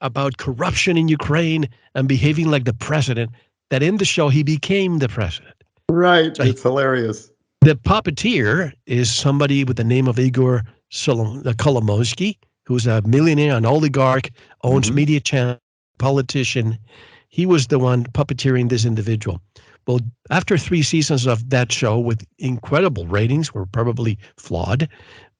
about corruption in Ukraine and behaving like the president. That in the show he became the president. Right. So It's hilarious. the puppeteer is somebody with the name of Igor Kolomoisky, who's a millionaire, an oligarch, owns Hmm. media channel, politician. He was the one puppeteering this individual. Well, after 3 seasons of that show with incredible ratings, were probably flawed,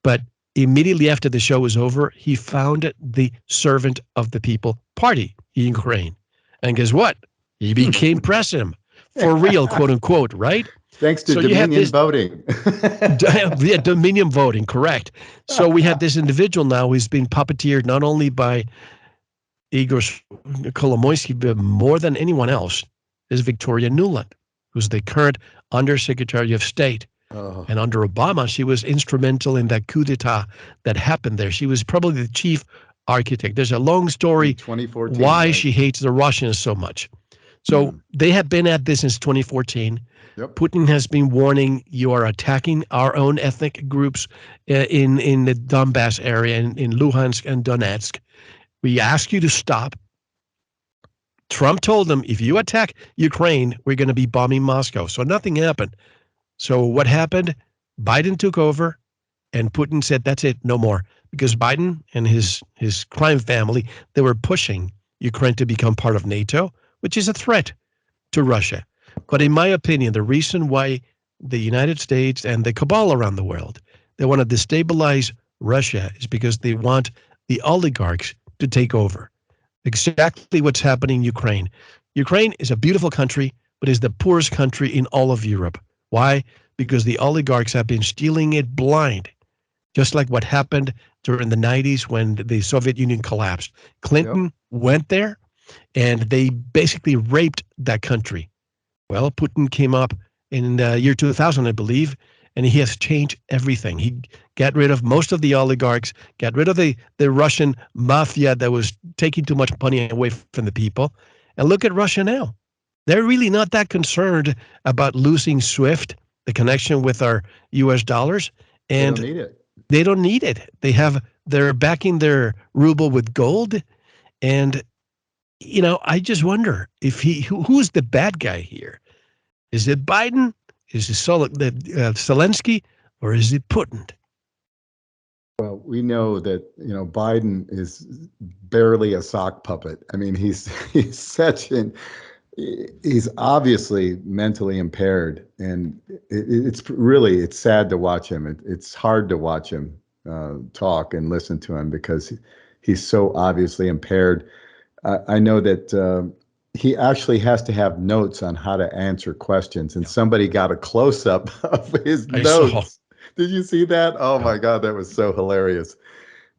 but immediately after the show was over, he founded the Servant of the People Party in Ukraine. And guess what? He became president for real, quote unquote, right? Thanks to So you have Dominion this voting. yeah, Dominion voting, correct. So we have this individual now who's been puppeteered not only by Igor Kolomoisky, but more than anyone else is Victoria Nuland, who's the current Undersecretary of State. Oh, And under Obama, she was instrumental in that coup d'etat that happened there. She was probably the chief architect. There's a long in story 2014, why right? she hates the Russians so much. So Hmm. they have been at this since 2014. Yep. Putin has been warning you are attacking our own ethnic groups in the Donbass area, in Luhansk and Donetsk. We ask you to stop. Trump told them, if you attack Ukraine, we're going to be bombing Moscow. So nothing happened. So what happened? Biden took over, and Putin said, that's it, no more. Because Biden and his crime family, they were pushing Ukraine to become part of NATO, which is a threat to Russia. Of But in course. my opinion, the reason why the United States and the cabal around the world, they want to destabilize Russia is because they want the oligarchs to take over. Exactly what's happening in Ukraine. Ukraine is a beautiful country, but is the poorest country in all of Europe. Why? Because the oligarchs have been stealing it blind, just like what happened during the 90s when the Soviet Union collapsed. Yep. Clinton went there and they basically raped that country. Well, Putin came up in the year 2000, I believe, and he has changed everything. He got rid of most of the oligarchs, got rid of the Russian mafia that was taking too much money away from the people. And look at Russia now. They're really not that concerned about losing SWIFT, the connection with our US dollars, They don't and need it. they don't need it. They're backing their ruble with gold. And, I just wonder if who's the bad guy here? Is it Biden? Is it Zelensky? Or is it Putin? Well, we know that, Biden is barely a sock puppet. I mean, he's he's such an he's obviously mentally impaired, and it's sad to watch him. It's hard to watch him talk and listen to him because he's so obviously impaired. I know that he actually has to have notes on how to answer questions, and Yeah, somebody got a close up of his I saw. notes. Did you see that? Oh Yeah. my God, that was so hilarious.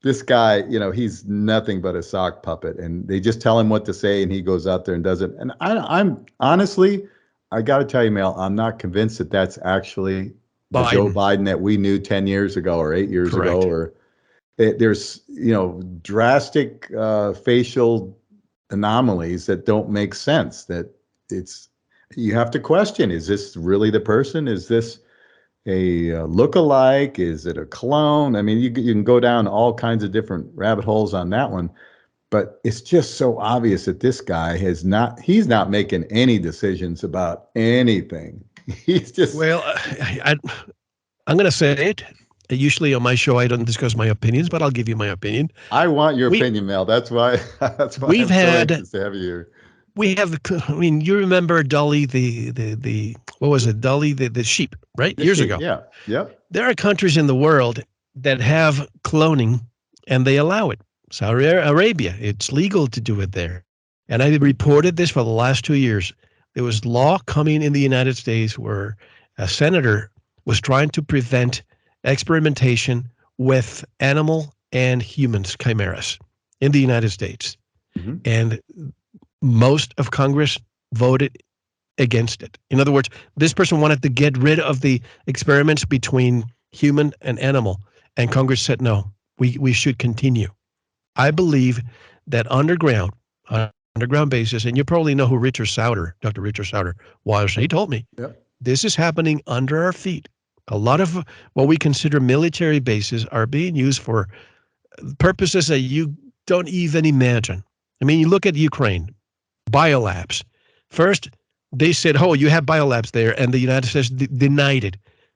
This guy, he's nothing but a sock puppet, and they just tell him what to say, and he goes out there and does it. And I'm honestly, I got to tell you, Mel, I'm not convinced that that's actually the Joe Biden, Biden that we knew 10 years ago or 8 years ago, correct. or there's drastic facial anomalies that don't make sense. That it's you have to question: is this really the person? Is this a look-alike? Is it a clone? I mean, you can go down all kinds of different rabbit holes on that one, but it's just so obvious that this guy he's not making any decisions about anything. He's just, Well, I'm going to say it. Usually on my show, I don't discuss my opinions, but I'll give you my opinion. I want your We opinion, Mel. That's why that's why we've I'm so had anxious to have you here. we have. I mean, you remember Dolly, the what was it, Dolly, the sheep, right? The Years sheep, ago. yeah. Yep. There are countries in the world that have cloning and they allow it. Saudi Arabia, it's legal to do it there. And I reported this for the last 2 years. There was law coming in the United States where a senator was trying to prevent experimentation with animal and humans chimeras in the United States. Hmm. And most of Congress voted against it. In other words, this person wanted to get rid of the experiments between human and animal, and Congress said no. We should continue. I believe that underground basis, and you probably know who Richard Sauter, Dr. Richard Sauter was. He told me Yep. this is happening under our feet. A lot of what we consider military bases are being used for purposes that you don't even imagine. I mean, you look at Ukraine, biolabs. First, they said, "Oh, you have biolabs there," and the United States denied it.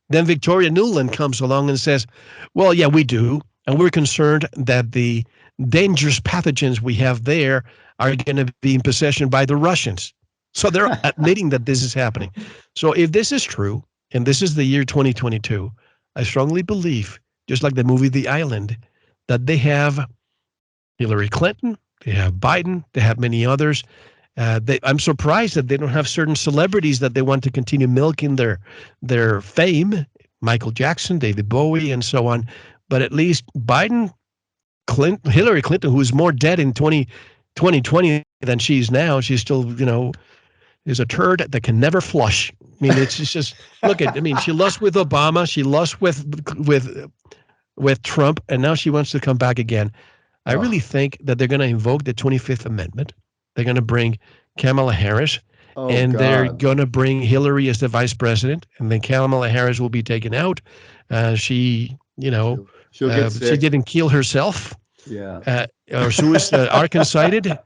Then Victoria Nuland comes along and says, "Well, yeah, we do, and we're concerned that the dangerous pathogens we have there are going to be in possession by the Russians." So they're admitting that this is happening. So if this is true, and this is the year 2022, I strongly believe, just like the movie The Island, that they have Hillary Clinton, they have Biden, they have many others. I'm surprised that they don't have certain celebrities that they want to continue milking their fame, Michael Jackson, David Bowie, and so on. But at least Biden, Clinton, Hillary Clinton, who is more dead in 2020 than she's now, she's still, is a turd that can never flush. I mean, it's just look at. I mean, she lost with Obama, she lost with Trump, and now she wants to come back again. I really Oh, think that they're going to invoke the 25th Amendment. They're going to bring Kamala Harris, oh and they're God. going to bring Hillary as the vice president, and then Kamala Harris will be taken out. She, She'll get she sick. didn't kill herself, Yeah. or suicide, arkancited.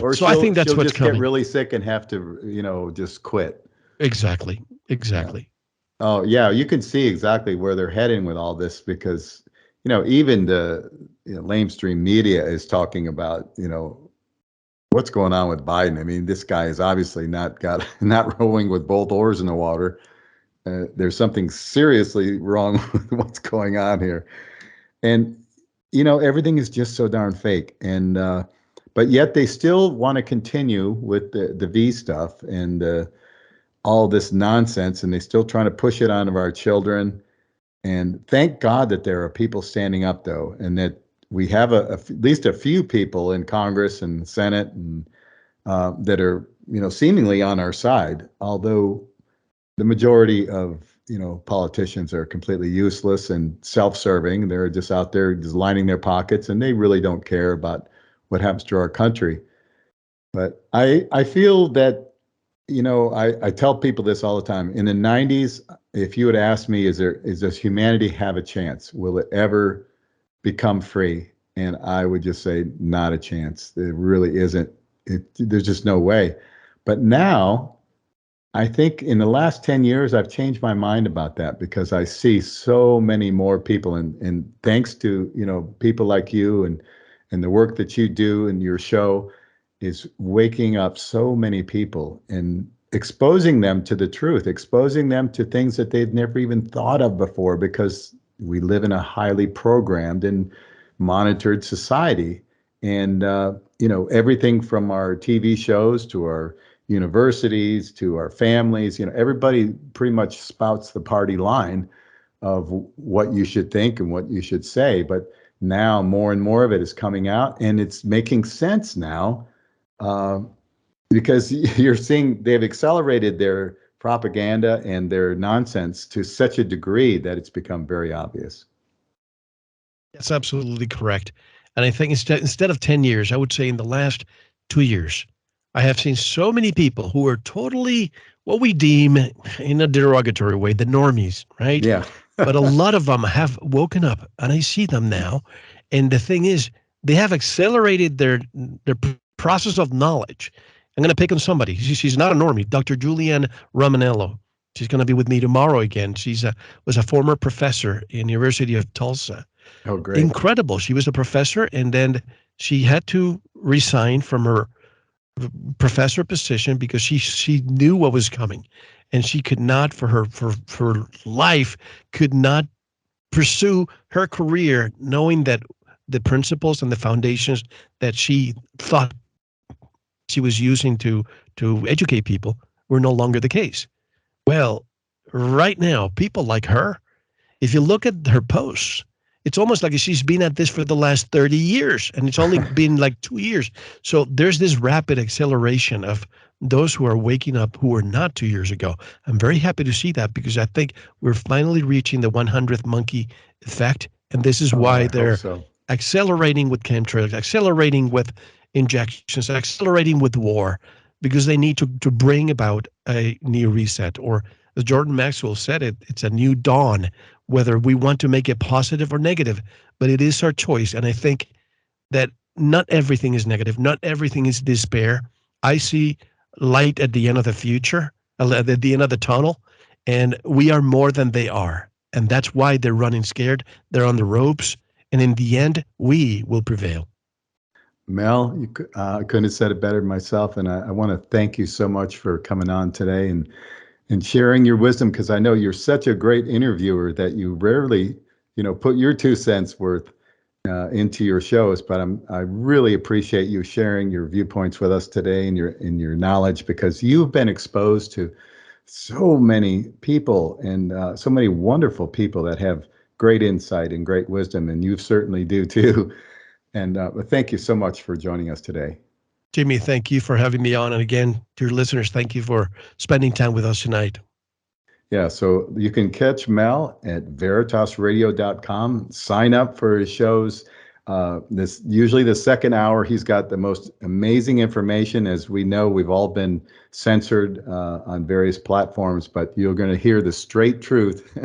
Or So I think she'll that's what's just get coming. really sick and have to, just quit. Exactly. Yeah. Exactly. Oh, yeah, you can see exactly where they're heading with all this because, even the lamestream media is talking about, what's going on with Biden. I mean, this guy is obviously not rowing with both oars in the water. There's something seriously wrong with what's going on here. And, everything is just so darn fake. And, but yet they still want to continue with the V stuff and all this nonsense, and they still trying to push it onto our children. And thank God that there are people standing up, though, and that we have at least a few people in Congress and Senate and that are, seemingly on our side. Although the majority of politicians are completely useless and self-serving. They're just out there just lining their pockets, and they really don't care about what happens to our country. But I feel that I tell people this all the time. In the 90s, if you had asked me, does humanity have a chance? Will it ever become free? And I would just say, not a chance. There really isn't. There's just no way. But now, I think in the last 10 years, I've changed my mind about that because I see so many more people, and thanks to, people like you and the work that you do in your show is waking up so many people and exposing them to the truth, exposing them to things that they've never even thought of before because we live in a highly programmed and monitored society. And, everything from our TV shows to our universities to our families, everybody pretty much spouts the party line of what you should think and what you should say. But now more and more of it is coming out, and it's making sense now uh, because you're seeing they've accelerated their propaganda and their nonsense to such a degree that it's become very obvious. That's absolutely correct. And I think instead of 10 years, I would say in the last 2 years, I have seen so many people who are totally what we deem in a derogatory way, the normies, right? Yeah. But a lot of them have woken up and I see them now. And the thing is, they have accelerated their process of knowledge. I'm going to pick on somebody. She's not a normie, Dr. Julianne Romanello. She's going to be with me tomorrow again. Was a former professor in the University of Tulsa. Oh, great. Incredible. She was a professor, and then she had to resign from her professor position because she knew what was coming, and she could not for life could not pursue her career knowing that the principles and the foundations that she thought she was using to educate people were no longer the case. Well, right now, people like her, if you look at her posts, it's almost like she's been at this for the last 30 years, and it's only been like 2 years. So there's this rapid acceleration of those who are waking up who were not 2 years ago. I'm very happy to see that because I think we're finally reaching the 100th monkey effect. And this is Oh, why I hope they're so. accelerating with chemtrails, accelerating with injections, accelerating with war, because they need to bring about a new reset. Or as Jordan Maxwell said it, it's a new dawn, whether we want to make it positive or negative, but it is our choice. And I think that not everything is negative, not everything is despair. I see light at the end of the future, at the end of the tunnel, and we are more than they are. And that's why they're running scared. They're on the ropes. And in the end, we will prevail. Mel, I couldn't have said it better myself, and I want to thank you so much for coming on today and sharing your wisdom because I know you're such a great interviewer that you rarely, put your 2 cents worth into your shows. But I really appreciate you sharing your viewpoints with us today and your knowledge because you've been exposed to so many people and so many wonderful people that have great insight and great wisdom, and you certainly do too. And thank you so much for joining us today. Jimmy, thank you for having me on. And again, to your listeners, thank you for spending time with us tonight. Yeah, so you can catch Mel at veritasradio.com. Sign up for his shows. This usually the second hour. He's got the most amazing information. As we know, we've all been censored on various platforms, but you're going to hear the straight truth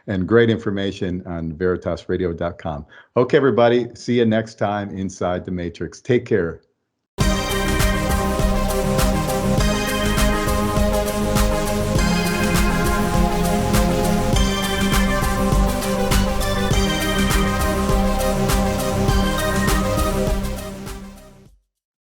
and great information on veritasradio.com. Okay, everybody. See you next time inside the Matrix. Take care.